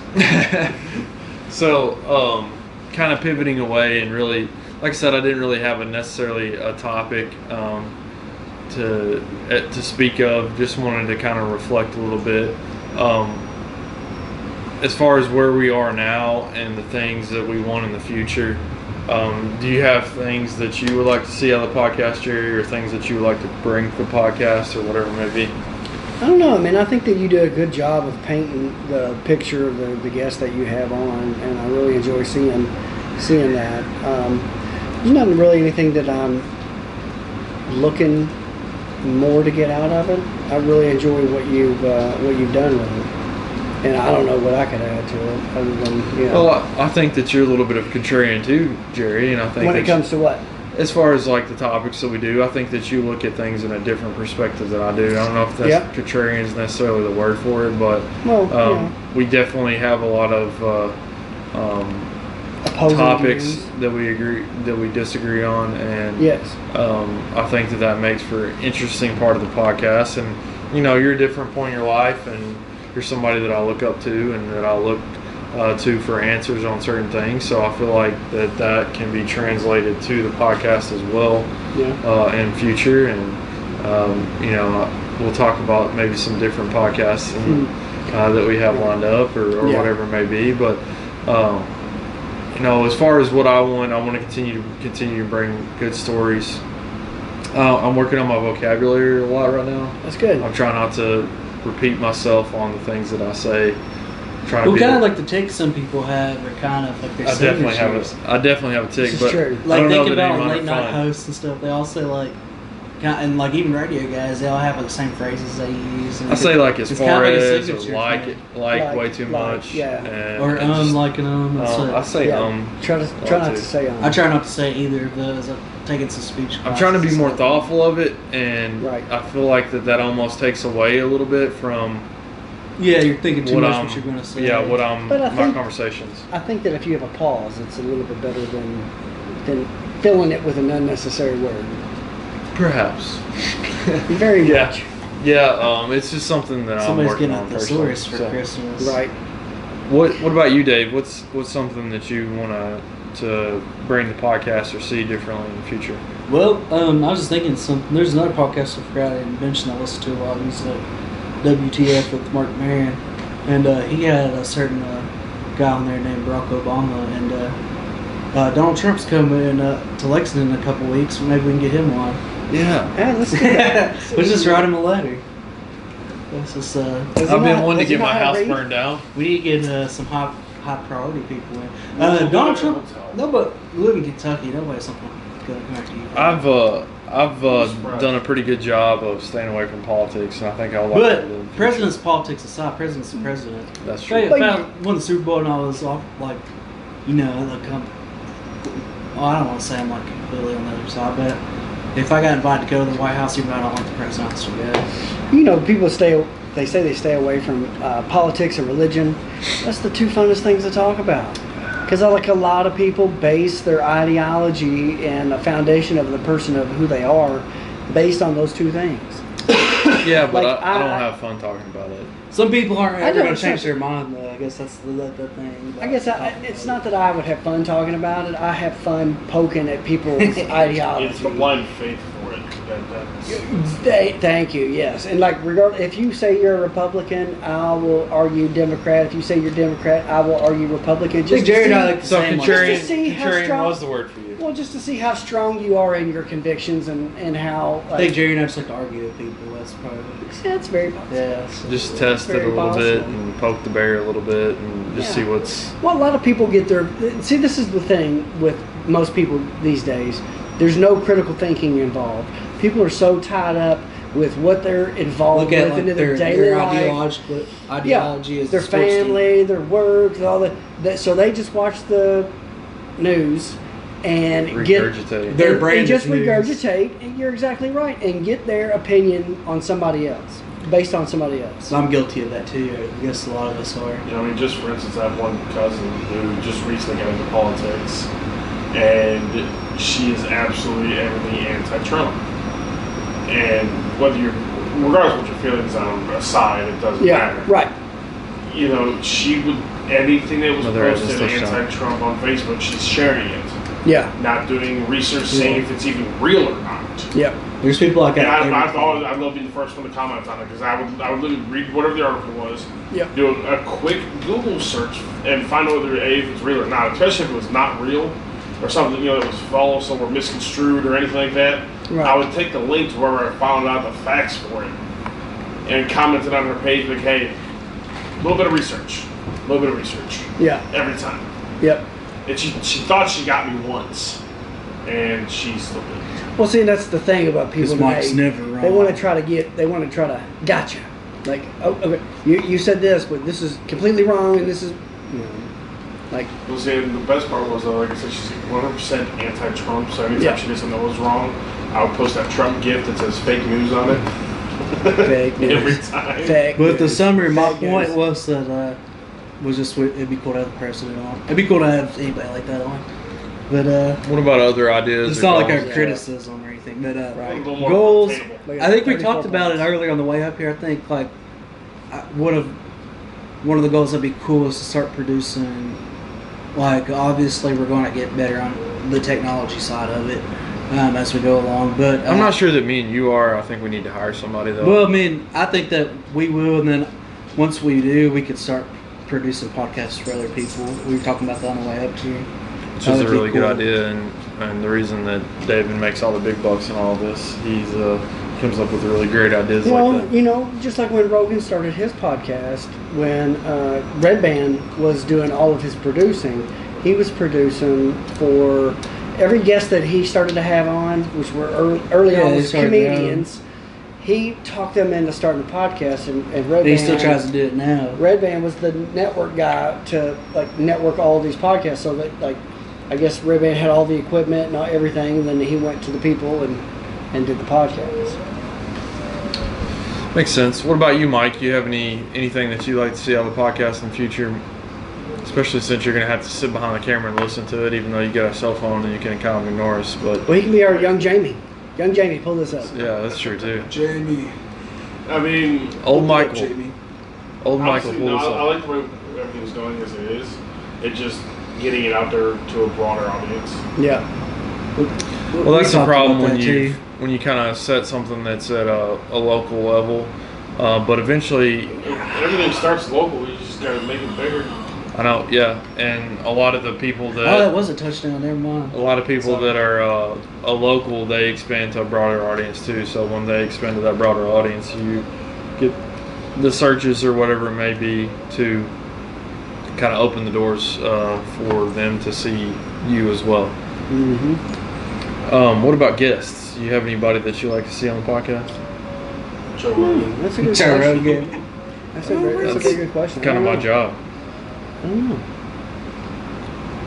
Speaker 1: So, kind of pivoting away, and really, like I said, I didn't really have necessarily a topic to speak of. Just wanted to kind of reflect a little bit. As far as where we are now and the things that we want in the future, do you have things that you would like to see on the podcast, Jerry, or things that you would like to bring to the podcast, or whatever it may be?
Speaker 3: I don't know. I mean, I think that you do a good job of painting the picture of the guests that you have on, and I really enjoy seeing that. There's not really anything that I'm looking more to get out of it. I really enjoy what you've done with it, and I don't know what I could add to it other than
Speaker 1: Well, I think that you're a little bit of a contrarian too, Jerry, and I think
Speaker 3: when it comes to what.
Speaker 1: As far as the topics that we do, I think that you look at things in a different perspective than I do. I don't know if that's contrarian is necessarily the word for it, but we definitely have a lot of topics that we disagree on, and I think that makes for an interesting part of the podcast. And you're a different point in your life, and you're somebody that I look up to and that I look to for answers on certain things. So I feel like that can be translated to the podcast as well in future. And we'll talk about maybe some different podcasts that we have lined up or whatever it may be. But as far as what I want to continue to bring good stories. I'm working on my vocabulary a lot right now.
Speaker 3: That's good.
Speaker 1: I'm trying not to repeat myself on the things that I say. Trying to
Speaker 4: Well,
Speaker 1: be
Speaker 4: kind of like the tick some people have, or kind of like their
Speaker 1: I definitely have
Speaker 4: signatures.
Speaker 1: a tick,
Speaker 3: This is
Speaker 1: but
Speaker 3: true.
Speaker 1: I
Speaker 4: Like
Speaker 1: don't know
Speaker 4: think
Speaker 1: that any
Speaker 4: about
Speaker 1: of mine
Speaker 4: late
Speaker 1: are
Speaker 4: night
Speaker 1: fun.
Speaker 4: hosts and stuff. They all say like, and like even radio guys, they all have like the same phrases they use. And
Speaker 1: I say like as
Speaker 4: it's
Speaker 1: far
Speaker 4: kinda like a
Speaker 1: as or
Speaker 4: signature
Speaker 1: like
Speaker 4: thing.
Speaker 1: it, like way too
Speaker 3: Like,
Speaker 1: much.
Speaker 3: yeah.
Speaker 1: And
Speaker 4: Or
Speaker 1: and just-
Speaker 4: like and that's
Speaker 1: I
Speaker 4: it.
Speaker 1: say
Speaker 3: Yeah. Try not to say
Speaker 4: I try not to say either of those. I've taken some speech
Speaker 1: I'm trying to be
Speaker 4: classes
Speaker 1: more
Speaker 4: and stuff.
Speaker 1: thoughtful of it, and
Speaker 3: Right.
Speaker 1: I feel like that almost takes away a little bit from
Speaker 4: Yeah, you're thinking too
Speaker 1: what
Speaker 4: much
Speaker 1: I'm.
Speaker 4: what you're going to say.
Speaker 1: Yeah, what I'm.
Speaker 3: But I
Speaker 1: My
Speaker 3: think-
Speaker 1: conversations.
Speaker 3: I think that if you have a pause, it's a little bit better than filling it with an unnecessary word.
Speaker 1: Perhaps.
Speaker 3: Very
Speaker 1: Yeah.
Speaker 3: much.
Speaker 1: Yeah. It's just something that
Speaker 4: Somebody's
Speaker 1: I'm working
Speaker 4: getting
Speaker 1: on
Speaker 4: a
Speaker 1: personally.
Speaker 4: thesaurus for
Speaker 1: So,
Speaker 4: Christmas.
Speaker 3: Right.
Speaker 1: What about you, Dave? What's something that you want to bring the podcast or see differently in the future?
Speaker 4: Well, I was just thinking something. There's another podcast I forgot I didn't mention I listen to a lot. He's like WTF with Mark Maron, and he had a certain guy on there named Barack Obama, and Donald Trump's coming to Lexington in a couple weeks. Maybe we can get him on.
Speaker 1: Yeah.
Speaker 3: Yeah, let's do that.
Speaker 4: Let's just write him a letter. Let's just
Speaker 3: Does
Speaker 1: I've
Speaker 3: he
Speaker 1: been
Speaker 3: not-
Speaker 1: wanting to
Speaker 3: does he
Speaker 1: get my
Speaker 3: not
Speaker 1: house
Speaker 3: read?
Speaker 1: burned down.
Speaker 4: we need to get some high priority people in.
Speaker 2: We'll
Speaker 4: Donald
Speaker 2: go
Speaker 4: Trump.
Speaker 2: to a hotel.
Speaker 4: No, but live in Kentucky. Nobody's something going to come after you.
Speaker 1: I've
Speaker 2: Surprised.
Speaker 1: done a pretty good job of staying away from politics, and I think I'll like
Speaker 4: But
Speaker 1: it in the future.
Speaker 4: president's politics aside, president's the president.
Speaker 1: That's
Speaker 4: If
Speaker 1: true.
Speaker 4: I won the Super Bowl and I was off, like, like, I don't want to say I'm like completely on the other side, but if I got invited to go to the White House, even though I don't like the president, I'd still go.
Speaker 3: You know, people they say they stay away from politics and religion. That's the two funnest things to talk about. Because like a lot of people base their ideology and a foundation of the person of who they are based on those two things.
Speaker 1: Yeah, but
Speaker 3: Like,
Speaker 1: I don't
Speaker 3: I-
Speaker 1: have fun talking about it.
Speaker 4: Some people aren't
Speaker 3: I
Speaker 4: ever
Speaker 3: don't
Speaker 4: going to change
Speaker 3: understand.
Speaker 4: their mind, though. I guess that's the thing.
Speaker 3: I guess it's not that I would have fun talking about it. I have fun poking at people's ideology.
Speaker 2: It's the blind faith for it. That's
Speaker 3: Thank you. Yes, and like if you say you're a Republican, I will argue Democrat. If you say you're Democrat, I will argue Republican.
Speaker 4: I think
Speaker 3: to
Speaker 4: Jerry and I
Speaker 3: see-
Speaker 4: like the
Speaker 1: So
Speaker 4: same.
Speaker 1: contrarian,
Speaker 3: Just to see how
Speaker 1: contrarian
Speaker 3: strong-
Speaker 1: was the word for you.
Speaker 3: Well, just to see how strong you are in your convictions and how.
Speaker 4: I think Jerry and I just like to argue with people. That's probably.
Speaker 3: That's very possible.
Speaker 4: Yeah. So.
Speaker 1: Just test it a
Speaker 3: Very
Speaker 1: little bit
Speaker 3: possible.
Speaker 1: and poke the bear a little bit and just
Speaker 3: Yeah.
Speaker 1: see what's.
Speaker 3: Well, a lot of people get their. See, this is the thing with most people these days. There's no critical thinking involved. People are so tied up with what they're involved
Speaker 4: Look at
Speaker 3: with
Speaker 4: like
Speaker 3: into their daily
Speaker 4: their
Speaker 3: life.
Speaker 4: ideology is
Speaker 3: their
Speaker 4: the sports team.
Speaker 3: family, their work, all that. So they just watch the news and get
Speaker 1: Regurgitate.
Speaker 4: Their
Speaker 3: and
Speaker 4: brand
Speaker 3: just
Speaker 4: of news.
Speaker 3: regurgitate. And you're exactly right, and get their opinion on somebody else, based on somebody else.
Speaker 4: So I'm guilty of that too. I guess a lot of us are.
Speaker 2: You know, I mean, just for instance, I have one cousin who just recently got into politics, and she is absolutely everything anti-Trump. And whether you're, regardless of what your feelings on a side, it doesn't
Speaker 3: Yeah,
Speaker 2: matter.
Speaker 3: right.
Speaker 2: You know, she would, anything that was
Speaker 1: Whether it's
Speaker 2: posted
Speaker 1: just a shot.
Speaker 2: anti-Trump on Facebook, she's sharing it,
Speaker 3: Yeah.
Speaker 2: not doing research, saying if it's even real or not.
Speaker 3: Yep.
Speaker 4: There's people like
Speaker 2: And
Speaker 4: that.
Speaker 2: I love being the first one to comment on it because I would literally read whatever the article was,
Speaker 3: Yep.
Speaker 2: do a quick Google search and find out whether if it's real or not. Especially if it was not real or something that was false or misconstrued or anything like that.
Speaker 3: Right.
Speaker 2: I would take the link to wherever I found out the facts for it and commented on her page like, hey, a little bit of research,
Speaker 3: Yeah.
Speaker 2: every time.
Speaker 3: Yep.
Speaker 2: And she thought she got me once, and she still didn't.
Speaker 3: Well, see, that's the thing about people
Speaker 4: Because Mike's
Speaker 3: today.
Speaker 4: never wrong.
Speaker 3: They want to try to gotcha. Like, oh, okay, you said this, but this is completely wrong, and this is, like,
Speaker 2: Well, see, and the best part was, like I said, she's 100% anti-Trump. So anytime
Speaker 3: Yeah.
Speaker 2: she did something that was wrong, I would post that Trump gift that says fake news on it.
Speaker 3: Fake news.
Speaker 2: Every time.
Speaker 3: fake.
Speaker 4: But the
Speaker 3: news.
Speaker 4: summary, my
Speaker 3: Fake
Speaker 4: point
Speaker 3: news.
Speaker 4: was that was just it'd be cool to have the president on. It'd be cool to have anybody like that on. But
Speaker 1: What about other ideas?
Speaker 4: it's
Speaker 1: or
Speaker 4: not like
Speaker 1: goals?
Speaker 4: our criticism or anything. But
Speaker 3: Right.
Speaker 2: A little more
Speaker 4: goals.
Speaker 2: attainable.
Speaker 3: Like,
Speaker 4: I think we
Speaker 3: 34
Speaker 4: talked about it
Speaker 3: points.
Speaker 4: earlier on the way up here. I think like one of the goals that'd be cool is to start producing. Like obviously we're going to get better on the technology side of it as we go along. But
Speaker 1: I'm not sure that me and you are. I think we need to hire somebody though.
Speaker 4: Well, I mean, I think that we will, and then once we do, we could start producing podcasts for other people. We were talking about that on the way up here.
Speaker 1: Which
Speaker 4: That
Speaker 1: is a
Speaker 4: would be
Speaker 1: really good
Speaker 4: cool.
Speaker 1: idea, and the reason that David makes all the big bucks in all of this, he's comes up with really great ideas
Speaker 3: Well,
Speaker 1: like that.
Speaker 3: you know, just like when Rogan started his podcast, when Red Band was doing all of his producing, he was producing for every guest that he started to have on, which were early on was comedians. He talked them into starting a podcast, and Red Band.
Speaker 4: He still tries to do it now.
Speaker 3: Red Band was the network guy to like network all of these podcasts, so that like I guess Red Band had all the equipment and everything. And then he went to the people and did the podcast.
Speaker 1: Makes sense. What about you, Mike? You have anything that you like to see on the podcast in the future? Especially since you're going to have to sit behind the camera and listen to it, even though you got a cell phone and you can kind of ignore us. But
Speaker 3: Well, he can be our young Jamie. Young Jamie, pull this up.
Speaker 1: yeah, that's true too.
Speaker 4: Jamie.
Speaker 2: I mean,
Speaker 1: Old Michael.
Speaker 4: Jamie.
Speaker 1: Old Michael,
Speaker 2: honestly,
Speaker 1: pull
Speaker 2: no,
Speaker 1: this
Speaker 2: I
Speaker 1: up.
Speaker 2: like the way everything's going as it is. It's just getting it out there to a broader audience.
Speaker 3: Yeah.
Speaker 1: Well, that's the problem when
Speaker 4: you.
Speaker 1: you kind of set something that's at a local level, but eventually,
Speaker 2: Everything starts local. You just gotta make it bigger.
Speaker 1: I know, yeah, and a lot of the people
Speaker 4: Oh, that was a touchdown. Never mind.
Speaker 1: a lot of people that are a local, they expand to a broader audience too. So when they expand to that broader audience, you get the searches or whatever it may be to kind of open the doors for them to see you as well.
Speaker 3: Mm-hmm.
Speaker 1: What about guests? You have anybody that you like to see on the podcast?
Speaker 2: Joe Rogan.
Speaker 3: That's a good
Speaker 4: Joe
Speaker 3: question.
Speaker 4: Rogan.
Speaker 3: That's a very good question.
Speaker 1: Kind of my job.
Speaker 3: I don't know.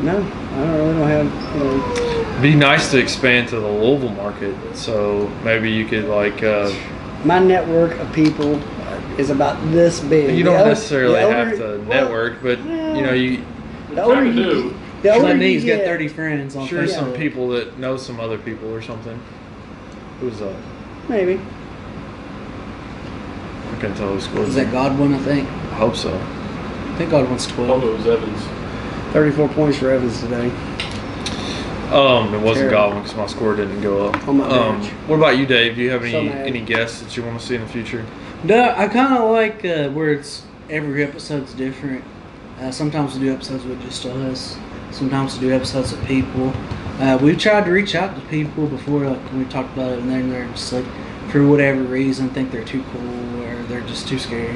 Speaker 3: No, I don't have.
Speaker 1: Be nice to expand to the Louisville market. So maybe you could like.
Speaker 3: My network of people is about this big.
Speaker 1: You don't necessarily have to network, but you know you.
Speaker 3: The older
Speaker 2: Kinda
Speaker 3: you
Speaker 2: do.
Speaker 3: get, the older you
Speaker 4: He's got
Speaker 3: get,
Speaker 4: 30 friends on
Speaker 1: Sure,
Speaker 4: Facebook.
Speaker 1: some people that know some other people or something. Who's that?
Speaker 3: maybe.
Speaker 1: I couldn't tell who scored.
Speaker 4: Is that Godwin, I think?
Speaker 1: I hope so.
Speaker 4: I think Godwin's
Speaker 2: Oh,
Speaker 4: 12.
Speaker 2: it was Evans.
Speaker 3: 34 points for Evans today.
Speaker 1: It wasn't
Speaker 3: Terrible.
Speaker 1: Godwin because my score didn't go up.
Speaker 3: On my bench.
Speaker 1: What about you, Dave? Do you have
Speaker 3: So mad.
Speaker 1: any guests that you want to see in the future?
Speaker 4: No, I kind of like where it's every episode's different. Sometimes we do episodes with just us. Sometimes we do episodes with people. We've tried to reach out to people before, like when we talked about it, and then they're just like, for whatever reason, think they're too cool or they're just too scared.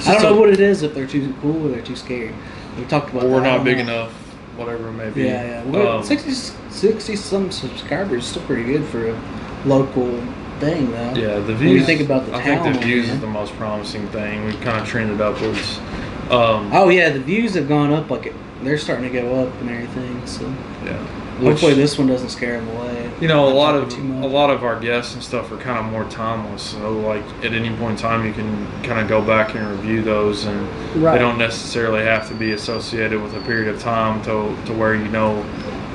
Speaker 4: I don't know what it is, if they're too cool or they're too scared. We talked about
Speaker 1: Or we're
Speaker 4: that. I
Speaker 1: not
Speaker 4: don't
Speaker 1: big
Speaker 4: know.
Speaker 1: enough, whatever it may be.
Speaker 4: Yeah. Well, 60 some subscribers is still pretty good for a local thing, though.
Speaker 1: Yeah, the views.
Speaker 4: When you think about the
Speaker 1: I think
Speaker 4: talent,
Speaker 1: the views
Speaker 4: man.
Speaker 1: is the most promising thing. We've kind of trended upwards.
Speaker 4: Oh yeah, the views have gone up. Like they're starting to go up and everything. So
Speaker 1: Yeah.
Speaker 4: hopefully this one doesn't scare them away.
Speaker 1: You know, a lot
Speaker 4: Too much.
Speaker 1: of our guests and stuff are kind of more timeless. So, like at any point in time, you can kind of go back and review those, and
Speaker 3: Right.
Speaker 1: they don't necessarily have to be associated with a period of time to where you know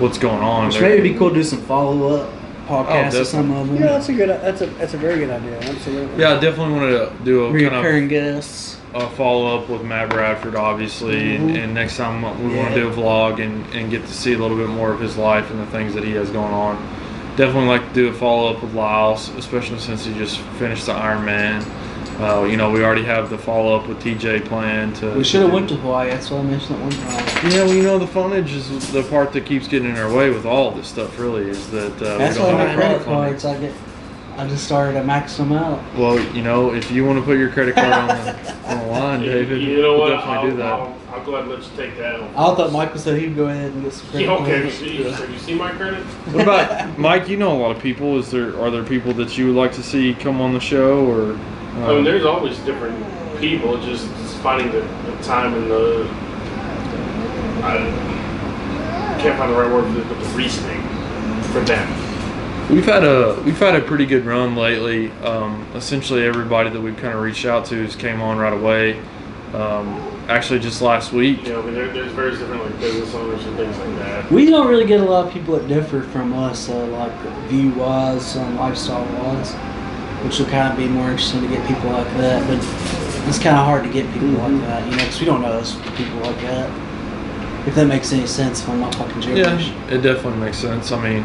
Speaker 1: what's going on.
Speaker 4: Which
Speaker 1: They're-
Speaker 4: maybe be cool to do some follow up podcasts with some of them.
Speaker 3: Yeah, that's a very good idea. Absolutely.
Speaker 1: Yeah, I definitely want to do a kind
Speaker 4: Recurring guests.
Speaker 1: of a follow up with Matt Bradford, obviously, and next time we want to do a vlog and get to see a little bit more of his life and the things that he has going on. Definitely like to do a follow up with Lyles, especially since he just finished the Ironman. You know, we already have the follow up with TJ planned to.
Speaker 4: We should have went to Hawaii. That's what I mentioned at one time.
Speaker 1: Yeah, well, you know, the funnage is the part that keeps getting in our way with all this stuff. Really, is that
Speaker 4: That's
Speaker 1: we
Speaker 4: why
Speaker 1: don't
Speaker 4: my
Speaker 1: have
Speaker 4: credit
Speaker 1: crowdfunding.
Speaker 4: cards. I just started to max them out.
Speaker 1: Well, you know, if you want to put your credit card on the line, David,
Speaker 2: You know
Speaker 1: we'll
Speaker 2: what?
Speaker 1: definitely do that.
Speaker 2: I'll go ahead and let you take that.
Speaker 4: I thought Michael said he'd go ahead and get some credit
Speaker 2: Yeah, okay.
Speaker 4: cards.
Speaker 2: So you see my credit?
Speaker 1: What about Mike? You know a lot of people. Are there people that you would like to see come on the show, or?
Speaker 2: I mean, there's always different people. Just finding the time and the. I can't find the right word for it, but the reasoning for them.
Speaker 1: We've had a pretty good run lately. Essentially, everybody that we've kind of reached out to has came on right away. Actually, just last week.
Speaker 2: You know, I mean, there's various different like business owners and things like that.
Speaker 4: We don't really get a lot of people that differ from us, like view-wise and lifestyle-wise, which will kind of be more interesting to get people like that. But it's kind of hard to get people like that, you know, because we don't know those people like that. If that makes any sense, if I'm not talking gibberish.
Speaker 1: Yeah, it definitely makes sense. I mean,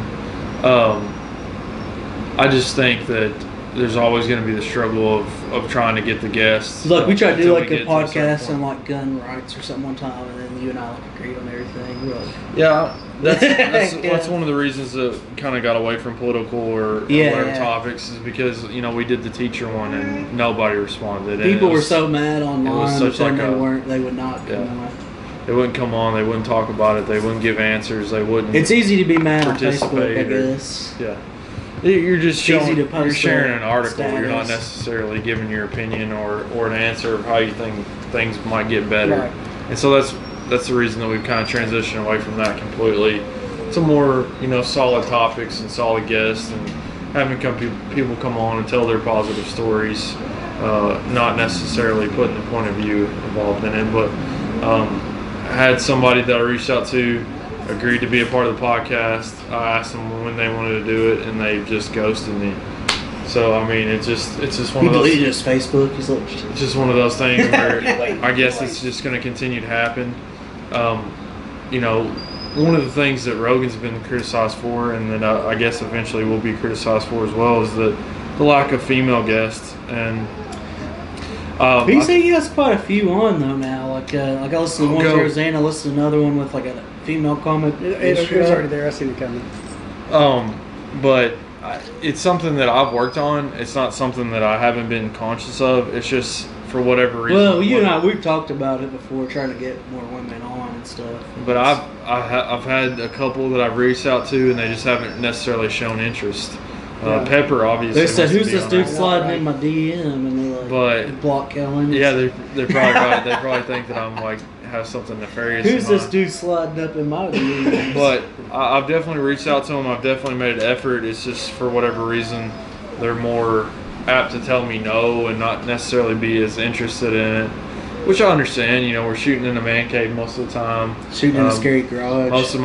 Speaker 1: I just think that there's always going to be the struggle of trying to get the guests.
Speaker 4: Look, we tried to do
Speaker 1: until
Speaker 4: like
Speaker 1: we
Speaker 4: a
Speaker 1: get to certain
Speaker 4: podcast
Speaker 1: point.
Speaker 4: on like gun rights or something one time, and then you and I like agreed on everything. We're like,
Speaker 1: Yeah, that's
Speaker 4: Yeah.
Speaker 1: that's one of the reasons that kind of got away from political or whatever topics is because we did the teacher one and nobody responded.
Speaker 4: people were so mad online.
Speaker 1: such like
Speaker 4: They would not come on.
Speaker 1: They wouldn't come on. They wouldn't talk about it. They wouldn't give answers. They wouldn't.
Speaker 4: It's easy to be mad on
Speaker 1: participate
Speaker 4: Facebook, I guess.
Speaker 1: Yeah. You're just
Speaker 4: It's easy
Speaker 1: showing,
Speaker 4: to post
Speaker 1: you're sharing
Speaker 4: a
Speaker 1: an article. You're not
Speaker 4: status.
Speaker 1: necessarily giving your opinion or an answer of how you think things might get better.
Speaker 3: Right.
Speaker 1: And so that's the reason that we've kind of transitioned away from that completely to more solid topics and solid guests and having people come on and tell their positive stories, not necessarily putting the point of view involved in it. But I had somebody that I reached out to agreed to be a part of the podcast. I asked them when they wanted to do it, and they just ghosted me. So I mean, it's just one
Speaker 4: He
Speaker 1: of those.
Speaker 4: deleted his Facebook. He's like,
Speaker 1: It's just one of those things where I guess it's just going to continue to happen. One of the things that Rogan's been criticized for, and that I guess eventually will be criticized for as well, is the lack of female guests. And
Speaker 4: he said he has quite a few on though now. Like I listened to one with Rosanna. I listened to another one with like a female comic.
Speaker 3: It was already there. I seen it coming.
Speaker 1: But it's something that I've worked on. It's not something that I haven't been conscious of. It's just for whatever reason.
Speaker 4: Well, you and I, we've talked about it before, trying to get more women on and stuff.
Speaker 1: But I've had a couple that I've reached out to, and they just haven't necessarily shown interest. Pepper obviously.
Speaker 4: They said,
Speaker 1: wants to
Speaker 4: "Who's
Speaker 1: be
Speaker 4: this
Speaker 1: on
Speaker 4: dude
Speaker 1: there."
Speaker 4: sliding in my DM?" And they like block Kellen.
Speaker 1: Yeah, they're probably right. They probably think that I'm like have something nefarious.
Speaker 4: Who's
Speaker 1: in
Speaker 4: this
Speaker 1: mind.
Speaker 4: dude sliding up in my DM?
Speaker 1: But I've definitely reached out to them. I've definitely made an effort. It's just for whatever reason, they're more apt to tell me no and not necessarily be as interested in it, which I understand. We're shooting in a man cave most of the time.
Speaker 4: Shooting in a scary garage.
Speaker 1: Most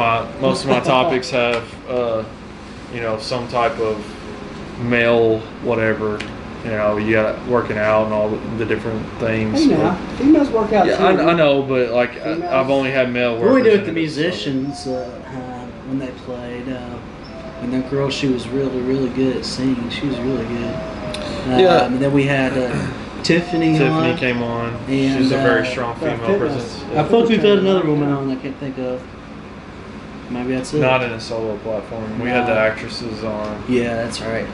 Speaker 1: of my topics have some type of male whatever. You got working out and all the different things.
Speaker 3: Hey, now, females work out too.
Speaker 1: I know, but like I've only had male workers.
Speaker 4: What we do with
Speaker 1: in
Speaker 4: the
Speaker 1: it,
Speaker 4: musicians when they played, and that girl, she was really, really good at singing. She was really good. And then we had Tiffany.
Speaker 1: Tiffany came on.
Speaker 4: And,
Speaker 1: she's a very strong female
Speaker 3: fitness.
Speaker 1: presence.
Speaker 4: I thought we've had another woman on I can't think of. Maybe that's it.
Speaker 1: Not in a solo platform. We had the actresses on.
Speaker 4: Yeah, that's right.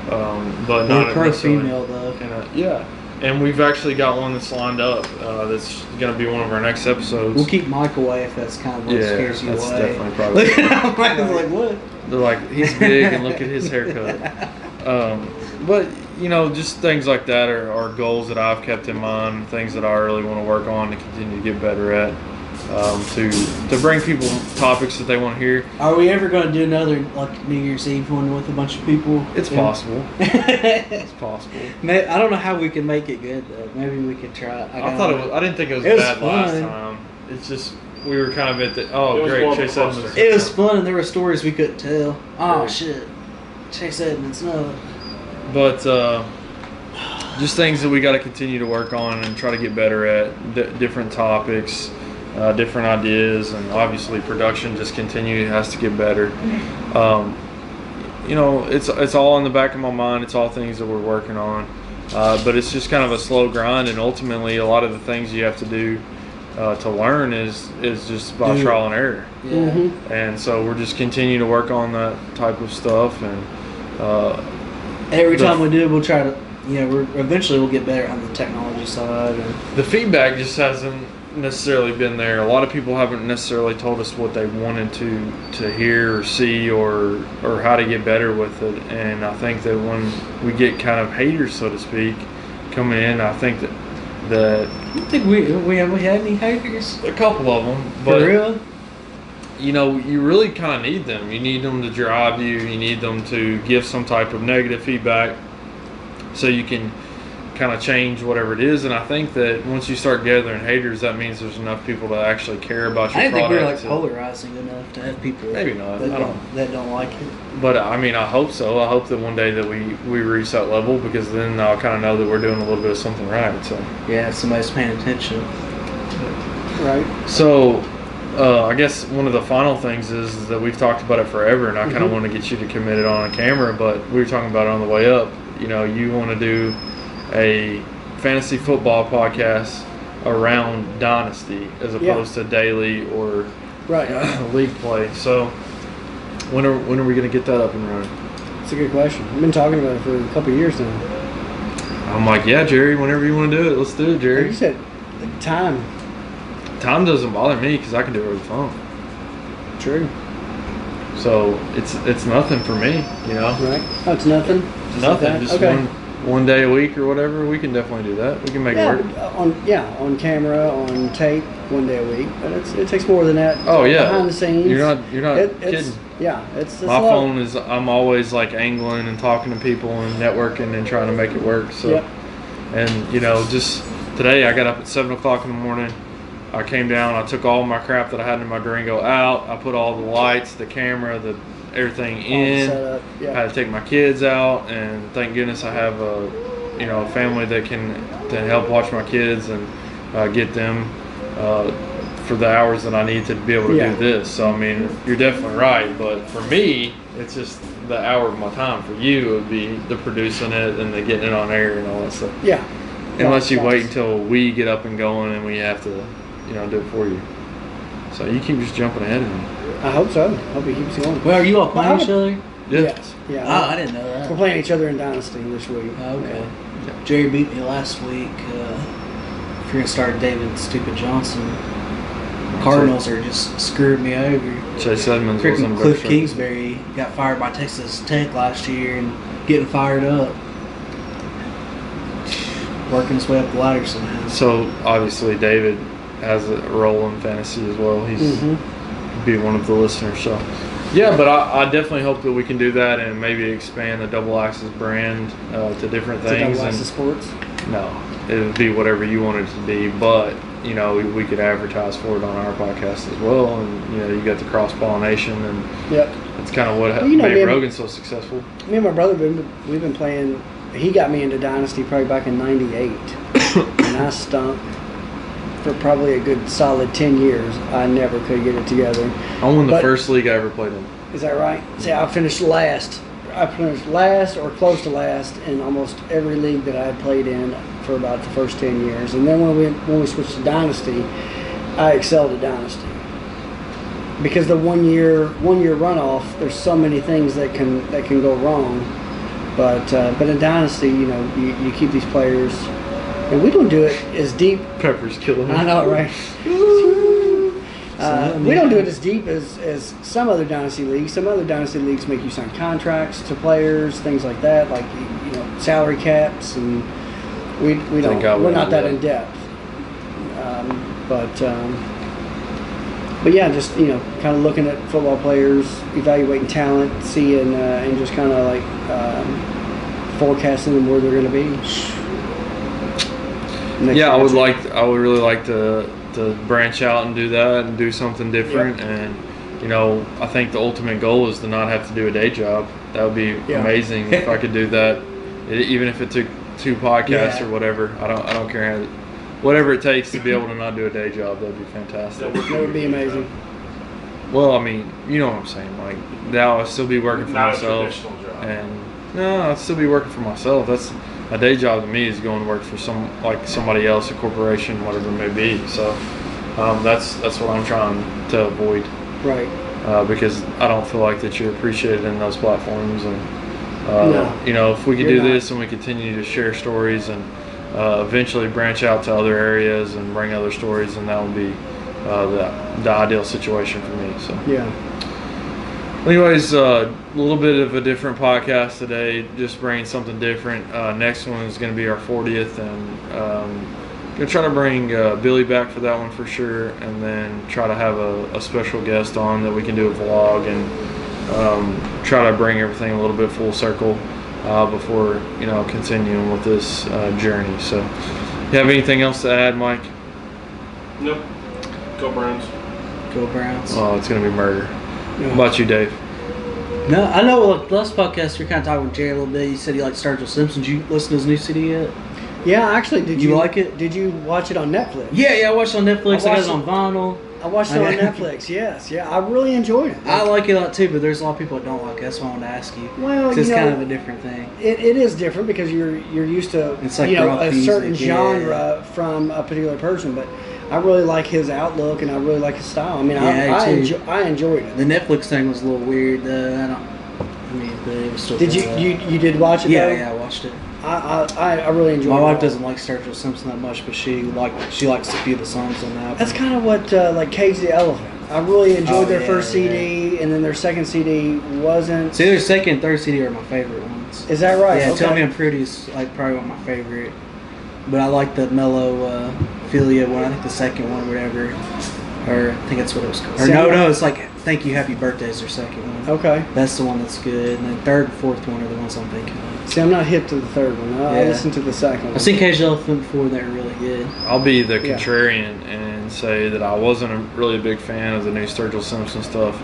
Speaker 1: But not
Speaker 4: per
Speaker 1: necessarily
Speaker 4: female though.
Speaker 1: And we've actually got one that's lined up. That's going to be one of our next episodes.
Speaker 4: We'll keep Mike away if that's kind of what scares you
Speaker 1: that's
Speaker 4: away.
Speaker 1: definitely probably.
Speaker 4: Look at Mike's like, what?
Speaker 1: They're like, he's big and look at his haircut. But just things like that are goals that I've kept in mind, things that I really want to work on to continue to get better at. To bring people topics that they want to hear.
Speaker 4: Are we ever going to do another like New Year's Eve one with a bunch of people?
Speaker 1: It's possible. It's possible.
Speaker 4: I don't know how we can make it good though. Maybe we could try.
Speaker 1: I didn't think it was
Speaker 4: It was
Speaker 1: bad last
Speaker 4: fun.
Speaker 1: time. It's just we were kind of at the.
Speaker 2: It
Speaker 1: Oh,
Speaker 2: was
Speaker 1: great!
Speaker 2: more
Speaker 1: Chase
Speaker 2: of a
Speaker 1: Edmonds.
Speaker 2: cluster.
Speaker 4: It was fun, and there were stories we couldn't tell. Oh
Speaker 2: Right.
Speaker 4: shit, Chase Edmonds, no.
Speaker 1: But just things that we got to continue to work on and try to get better at. Different topics. Different ideas, and obviously production just has to get better. It's all in the back of my mind. It's all things that we're working on, but it's just kind of a slow grind. And ultimately, a lot of the things you have to do to learn is just by trial and error.
Speaker 4: Yeah.
Speaker 3: Mm-hmm.
Speaker 1: And so we're just continuing to work on that type of stuff. And
Speaker 4: Every time we do, we'll try to. Eventually we'll get better on the technology side. And
Speaker 1: the feedback just hasn't necessarily been there. A lot of people haven't necessarily told us what they wanted to hear or see or how to get better with it. And I think that when we get kind of haters, so to speak, coming in, I think that
Speaker 4: I don't think we had any haters.
Speaker 1: a couple of them, but
Speaker 4: For real?
Speaker 1: you really kind of need them. You need them to drive you. You need them to give some type of negative feedback so you can kind of change whatever it is. And I think that once you start gathering haters, that means there's enough people that actually care about your
Speaker 4: I didn't think we were like
Speaker 1: product.
Speaker 4: polarizing enough to have people
Speaker 1: Maybe not.
Speaker 4: that don't like it.
Speaker 1: But I mean, I hope so. I hope that one day that we reach that level, because then I'll kind of know that we're doing a little bit of something right. So
Speaker 4: Yeah, if somebody's paying attention.
Speaker 3: Right.
Speaker 1: So I guess one of the final things is that we've talked about it forever, and I kind of want to get you to commit it on a camera, but we were talking about it on the way up. You want to do a fantasy football podcast around Dynasty as opposed to daily or
Speaker 3: Right.
Speaker 1: league play. So when are we going to get that up and running?
Speaker 3: It's a good question. I've been talking about it for a couple of years now.
Speaker 1: I'm like, yeah, Jerry, whenever you want to do it, let's do it,
Speaker 3: Like
Speaker 1: Jerry.
Speaker 3: you said, time.
Speaker 1: Time doesn't bother me because I can do it over the phone.
Speaker 3: True.
Speaker 1: So it's nothing for me, you know.
Speaker 3: Right. Oh, it's nothing. Just like
Speaker 1: Nothing.
Speaker 3: that?
Speaker 1: Just
Speaker 3: okay.
Speaker 1: one day a week or whatever. We can definitely do that. We can make it work.
Speaker 3: On camera, on tape, 1 day a week. But it takes more than that.
Speaker 1: Oh yeah.
Speaker 3: Behind the scenes.
Speaker 1: You're not
Speaker 3: It's,
Speaker 1: kidding.
Speaker 3: yeah. It's
Speaker 1: My
Speaker 3: a lot.
Speaker 1: phone is. I'm always like angling and talking to people and networking and trying to make it work. So,
Speaker 3: Yep.
Speaker 1: and just today I got up at 7 o'clock in the morning. I came down. I took all my crap that I had in my Durango out. I put all the lights, the camera, everything in.
Speaker 3: Setup.
Speaker 1: I
Speaker 3: Yeah.
Speaker 1: had to take my kids out, and thank goodness I have a family that can help watch my kids and get them for the hours that I need to be able to
Speaker 3: Yeah.
Speaker 1: do this. So I mean, you're definitely right, but for me, it's just the hour of my time. For you, it would be the producing it and the getting it on air and all that stuff.
Speaker 3: Yeah.
Speaker 1: Unless you
Speaker 3: Right.
Speaker 1: wait until we get up and going and we have to, do it for you. So you keep just jumping ahead of me.
Speaker 3: I hope so. Hope he keeps going.
Speaker 4: Well, are you all playing
Speaker 3: Well,
Speaker 4: each other?
Speaker 1: Yeah.
Speaker 3: Yes. Yeah.
Speaker 4: Oh, I didn't know
Speaker 3: We're
Speaker 4: that.
Speaker 3: playing each other in Dynasty this week.
Speaker 4: Oh, okay.
Speaker 1: Yeah.
Speaker 4: Jerry beat me last week. If you're gonna start David Stupid Johnson, Cardinals are just screwing me over.
Speaker 1: Chase Edmonds
Speaker 4: Freaking
Speaker 1: wasn't a
Speaker 4: Cliff
Speaker 1: better start.
Speaker 4: Kingsbury got fired by Texas Tech last year and getting fired up. Working his way up the ladder somehow.
Speaker 1: So obviously David has a role in fantasy as well. He's be one of the listeners. So yeah, but I definitely hope that we can do that and maybe expand the Double Axis brand to different
Speaker 3: To
Speaker 1: things.
Speaker 3: Double Axis Sports.
Speaker 1: No, it would be whatever you want it to be, but we could advertise for it on our podcast as well, and you got the cross pollination, and
Speaker 3: Yep.
Speaker 1: that's kind of what
Speaker 3: Well,
Speaker 1: made
Speaker 3: me and-
Speaker 1: Rogan so successful.
Speaker 3: Me and my brother, we've been playing. He got me into Dynasty probably back in '98, and I stunk for probably a good solid 10 years. I never could get it together.
Speaker 1: I won the
Speaker 3: But-
Speaker 1: first league I ever played in.
Speaker 3: Is that right? See, I finished last. I finished last or close to last in almost every league that I had played in for about the first 10 years. And then when we switched to Dynasty, I excelled at Dynasty. Because the one year runoff, there's so many things that can go wrong. But in Dynasty, you keep these players, and we don't do it as deep.
Speaker 1: Pepper's killing me.
Speaker 3: I know, right? We don't do it as deep as some other Dynasty leagues. Some other Dynasty leagues make you sign contracts to players, things like that, like salary caps, and we don't.
Speaker 1: Thank God we
Speaker 3: We're
Speaker 1: don't
Speaker 3: not
Speaker 1: do
Speaker 3: that
Speaker 1: that.
Speaker 3: in depth. But yeah, just kind of looking at football players, evaluating talent, seeing and just kind of like forecasting them where they're going to be.
Speaker 1: Yeah, I would really like to branch out and do that and do something different.
Speaker 3: Yep.
Speaker 1: And I think the ultimate goal is to not have to do a day job. That would be
Speaker 3: Yeah.
Speaker 1: amazing if I could do that, even if it took 2 podcasts
Speaker 4: Yeah.
Speaker 1: or whatever. I don't care whatever it takes to be able to not do a day job. That'd be fantastic.
Speaker 3: That would be amazing.
Speaker 1: Well, I mean, you know what I'm saying. Like now, I'll still be working for
Speaker 2: Not a
Speaker 1: myself,
Speaker 2: traditional job.
Speaker 1: and no, I'll still be working for myself. That's a day job to me is going to work for somebody else, a corporation, whatever it may be. So that's what I'm trying to avoid
Speaker 3: Right.
Speaker 1: because I don't feel like that you're appreciated in those platforms. And
Speaker 3: No.
Speaker 1: if we could
Speaker 3: You're
Speaker 1: do
Speaker 3: not.
Speaker 1: this and we continue to share stories and eventually branch out to other areas and bring other stories, and that would be the ideal situation for me. So.
Speaker 3: Yeah.
Speaker 1: Anyways, a little bit of a different podcast today, just bringing something different. Next one is going to be our 40th, and going to try to bring Billy back for that one for sure, and then try to have a special guest on that we can do a vlog and try to bring everything a little bit full circle before continuing with this journey. So, you have anything else to add, Mike?
Speaker 2: Nope. Go Browns.
Speaker 4: Go Browns.
Speaker 1: Oh, it's going to be murder.
Speaker 3: Yeah.
Speaker 1: How about you, Dave?
Speaker 4: No, I know. Like, last podcast, you're kind of talking with Jerry a little bit. You said you like Sturgill Simpson. Did you listen to his new CD yet?
Speaker 3: Yeah, actually, did
Speaker 4: You
Speaker 3: you
Speaker 4: like it?
Speaker 3: Did you watch it on Netflix?
Speaker 4: Yeah, I watched it on Netflix. I got
Speaker 3: watched
Speaker 4: it on vinyl.
Speaker 3: I watched it on Netflix. Yes, yeah, I really enjoyed it.
Speaker 4: I like it a lot too, but there's a lot of people that don't like it. That's why I wanted to ask you.
Speaker 3: Well,
Speaker 4: 'Cause it's kind of a different thing.
Speaker 3: It is different because you're used to
Speaker 4: It's like
Speaker 3: a
Speaker 4: rock
Speaker 3: certain
Speaker 4: music,
Speaker 3: genre from a particular person, but I really like his outlook and I really like his style. I mean,
Speaker 4: Yeah,
Speaker 3: I enjoyed it.
Speaker 4: The Netflix thing was a little weird. But it was still.
Speaker 3: Did
Speaker 4: cool,
Speaker 3: you did watch it?
Speaker 4: Yeah,
Speaker 3: though?
Speaker 4: yeah, I watched it.
Speaker 3: I really enjoyed it.
Speaker 4: My wife
Speaker 3: all.
Speaker 4: doesn't like Sturgill Simpson that much, but she likes a few of the songs on that.
Speaker 3: That's kind of what like Cage the Elephant. I really enjoyed their first
Speaker 4: yeah.
Speaker 3: CD, and then their second CD wasn't.
Speaker 4: See, their second and third CD are my favorite ones.
Speaker 3: Is that right?
Speaker 4: Yeah,
Speaker 3: Okay.
Speaker 4: Tell Me I'm Pretty is like probably one of my favorite. But I like the Mellow Philia one. I think the second one, or whatever. Or I think that's what it was called. Or
Speaker 3: See,
Speaker 4: no, it's like Thank You Happy Birthday is their second one.
Speaker 3: Okay.
Speaker 4: That's the one that's good. And then third and fourth one are the ones I'm thinking of.
Speaker 3: See, I'm not hip to the third one. I
Speaker 4: Yeah.
Speaker 3: listened to the second one.
Speaker 4: I've seen Cage the Elephant before. They're really good.
Speaker 1: I'll be the
Speaker 3: Yeah.
Speaker 1: contrarian and say that I wasn't really a big fan of the new Sturgill Simpson stuff.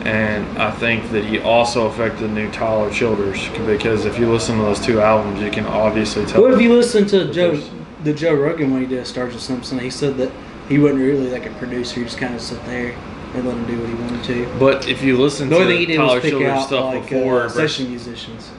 Speaker 1: And I think that he also affected new Tyler Childers, because if you listen to those two albums, you can obviously tell.
Speaker 4: What if you listen to
Speaker 1: that
Speaker 4: the Joe Rogan when he did Sturgill Simpson? He said that he wasn't really like a producer. He just kind of sit there and let him do what he wanted to.
Speaker 1: But if you listen
Speaker 4: The only thing he
Speaker 1: to
Speaker 4: did
Speaker 1: Tyler
Speaker 4: was pick
Speaker 1: Childers
Speaker 4: out
Speaker 1: stuff
Speaker 4: like
Speaker 1: before,
Speaker 4: session musicians.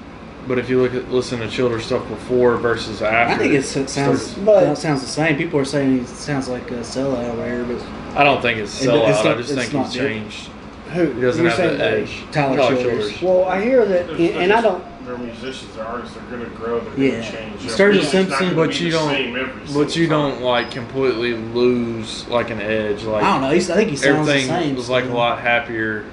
Speaker 1: but if you listen to Childers stuff before versus after,
Speaker 4: I think it sounds
Speaker 3: But-
Speaker 4: it sounds the same. People are saying he sounds like a sellout over here, but
Speaker 1: I don't think it's
Speaker 4: It's
Speaker 1: sellout.
Speaker 4: not-
Speaker 1: I just
Speaker 4: it's
Speaker 1: think
Speaker 4: not
Speaker 1: he's
Speaker 4: good.
Speaker 1: changed.
Speaker 3: Who?
Speaker 1: He doesn't
Speaker 3: You're
Speaker 1: have
Speaker 3: saying
Speaker 1: the
Speaker 3: who?
Speaker 1: edge.
Speaker 4: Tyler Childers.
Speaker 3: Well, I hear that, and I don't.
Speaker 2: They're musicians, they're artists. They're going to grow. They're
Speaker 4: Yeah.
Speaker 2: going to change.
Speaker 4: Sturgill
Speaker 2: It's not
Speaker 4: Simpson,
Speaker 2: gonna
Speaker 1: but
Speaker 2: be
Speaker 1: you
Speaker 2: the
Speaker 1: don't-
Speaker 2: same every
Speaker 1: But
Speaker 2: single
Speaker 1: you
Speaker 2: time.
Speaker 1: don't like completely lose like an edge. Like
Speaker 4: I don't know. I think he sounds the
Speaker 1: everything
Speaker 4: same.
Speaker 1: was like a lot happier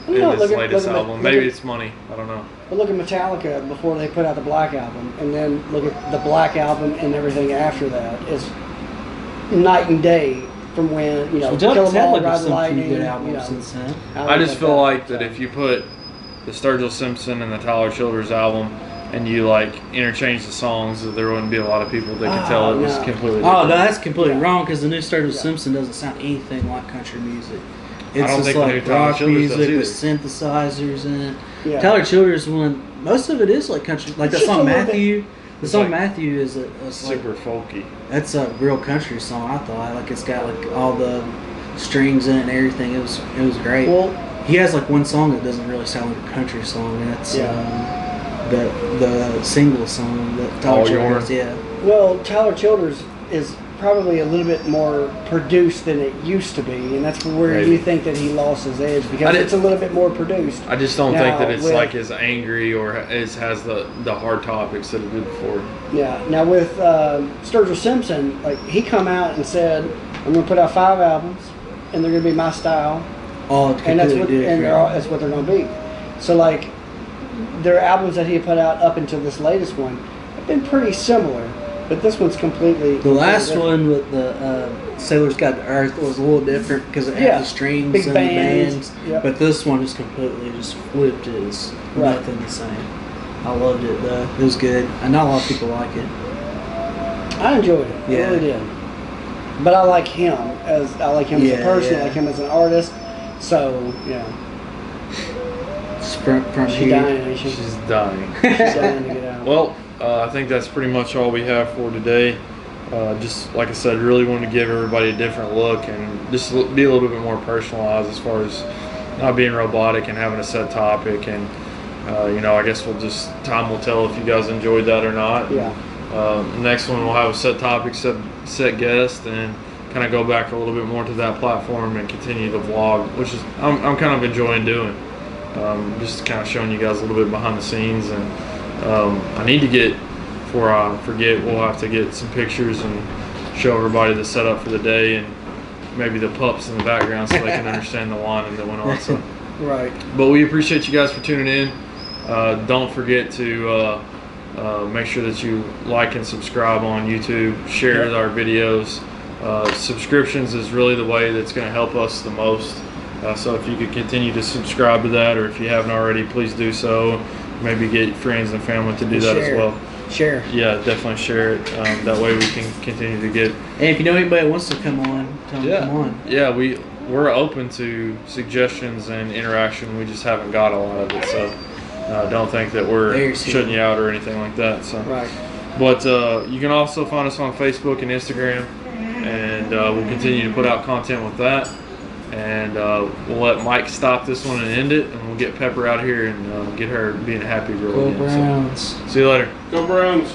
Speaker 1: in
Speaker 3: No,
Speaker 1: his
Speaker 3: look at-
Speaker 1: latest
Speaker 3: look at-
Speaker 1: album.
Speaker 3: look
Speaker 1: Maybe
Speaker 3: at-
Speaker 1: it's money. I don't know.
Speaker 3: But look at Metallica before they put out the Black Album, and then look at the Black Album and everything after that. Is night and day from when
Speaker 4: Well,
Speaker 3: Kill 'Em
Speaker 4: Doug's had
Speaker 3: All,
Speaker 4: like
Speaker 3: Ride the
Speaker 4: some
Speaker 3: Lightning.
Speaker 4: pretty good albums since then.
Speaker 1: I just feel like that
Speaker 3: So,
Speaker 1: if you put the Sturgill Simpson and the Tyler Childers album and you like interchange the songs, that there wouldn't be a lot of people that could tell it was
Speaker 3: no.
Speaker 1: completely
Speaker 4: Oh
Speaker 1: different.
Speaker 4: no, that's completely
Speaker 3: Yeah.
Speaker 4: wrong because the new Sturgill
Speaker 3: Yeah.
Speaker 4: Simpson doesn't sound anything like country music. It's
Speaker 1: don't
Speaker 4: just
Speaker 1: think the new
Speaker 4: like
Speaker 1: Tyler
Speaker 4: rock
Speaker 1: Childers does
Speaker 4: music with synthesizers in it.
Speaker 3: Yeah.
Speaker 4: Tyler Childers one, most of it is like country. Like the
Speaker 3: Just a
Speaker 4: song
Speaker 3: little bit.
Speaker 4: Matthew. The
Speaker 1: It's
Speaker 4: song
Speaker 1: like
Speaker 4: Matthew is
Speaker 1: super folky.
Speaker 4: that's a real country song. I thought like it's got like all the strings in it and everything. It was great.
Speaker 3: Well,
Speaker 4: He has like one song that doesn't really sound like a country song. And that's the single song that Tyler
Speaker 1: All
Speaker 4: Childers.
Speaker 1: Yours.
Speaker 4: Yeah.
Speaker 3: well, Tyler Childers is probably a little bit more produced than it used to be, and that's where
Speaker 1: Maybe.
Speaker 3: you think that he lost his edge because
Speaker 1: I
Speaker 3: it's a little bit more produced.
Speaker 1: I just don't think that it's
Speaker 3: with-
Speaker 1: like as angry or has the hard topics that it did before.
Speaker 3: Yeah. Now with Sturgill Simpson, like he come out and said, "I'm going to put out 5 albums, and they're going to be my style,
Speaker 4: All
Speaker 3: and that's
Speaker 4: completely
Speaker 3: what
Speaker 4: different.
Speaker 3: that's what they're going to be." So like, their albums that he put out up until this latest one have been pretty similar, but this one's completely
Speaker 4: The last
Speaker 3: different.
Speaker 4: one with the Sailor's Guide to Earth was a little different because it had
Speaker 3: Yeah.
Speaker 4: the strings
Speaker 3: Big
Speaker 4: and
Speaker 3: bands.
Speaker 4: the bands.
Speaker 3: Yep.
Speaker 4: But this one is completely just flipped. It's
Speaker 3: Right.
Speaker 4: nothing the same. I loved it though. It was good. And not a lot of people like it.
Speaker 3: I enjoyed it. I
Speaker 4: Yeah.
Speaker 3: really did. But I like him as a
Speaker 4: Yeah,
Speaker 3: person,
Speaker 4: yeah.
Speaker 3: I like him as an artist. So
Speaker 4: It's from
Speaker 3: she
Speaker 4: here.
Speaker 3: dying, ain't she?
Speaker 1: She's dying.
Speaker 3: She's dying to get out.
Speaker 1: Well, I think that's pretty much all we have for today. Just like I said, really wanted to give everybody a different look and just be a little bit more personalized as far as not being robotic and having a set topic. And I guess time will tell if you guys enjoyed that or not.
Speaker 3: Yeah.
Speaker 1: Next one we'll have a set topic, set guest, and kind of go back a little bit more to that platform and continue the vlog, which is I'm kind of enjoying doing. Just kind of showing you guys a little bit behind the scenes, and I need to get, before I forget, we'll have to get some pictures and show everybody the setup for the day and maybe the pups in the background so they can understand the whining that went on. So,
Speaker 3: Right.
Speaker 1: but we appreciate you guys for tuning in. Don't forget to make sure that you like and subscribe on YouTube, share our videos. Subscriptions is really the way that's going to help us the most. So if you could continue to subscribe to that, or if you haven't already, please do so. Maybe get friends and family to do that as
Speaker 3: Share.
Speaker 1: well.
Speaker 3: Share.
Speaker 1: Yeah, definitely share it. That way we can continue to get.
Speaker 4: And if you know anybody that wants to come on, tell them to come on.
Speaker 1: Yeah, we're open to suggestions and interaction. We just haven't got a lot of it, so don't think that we're
Speaker 4: There's
Speaker 1: shutting you out or anything like that. So.
Speaker 3: Right.
Speaker 1: But you can also find us on Facebook and Instagram, and we'll continue to put out content with that. And we'll let Mike stop this one and end it, and we'll get Pepper out here and get her being a happy girl
Speaker 4: Go
Speaker 1: again.
Speaker 4: Browns.
Speaker 1: So, see you later.
Speaker 2: Go Browns.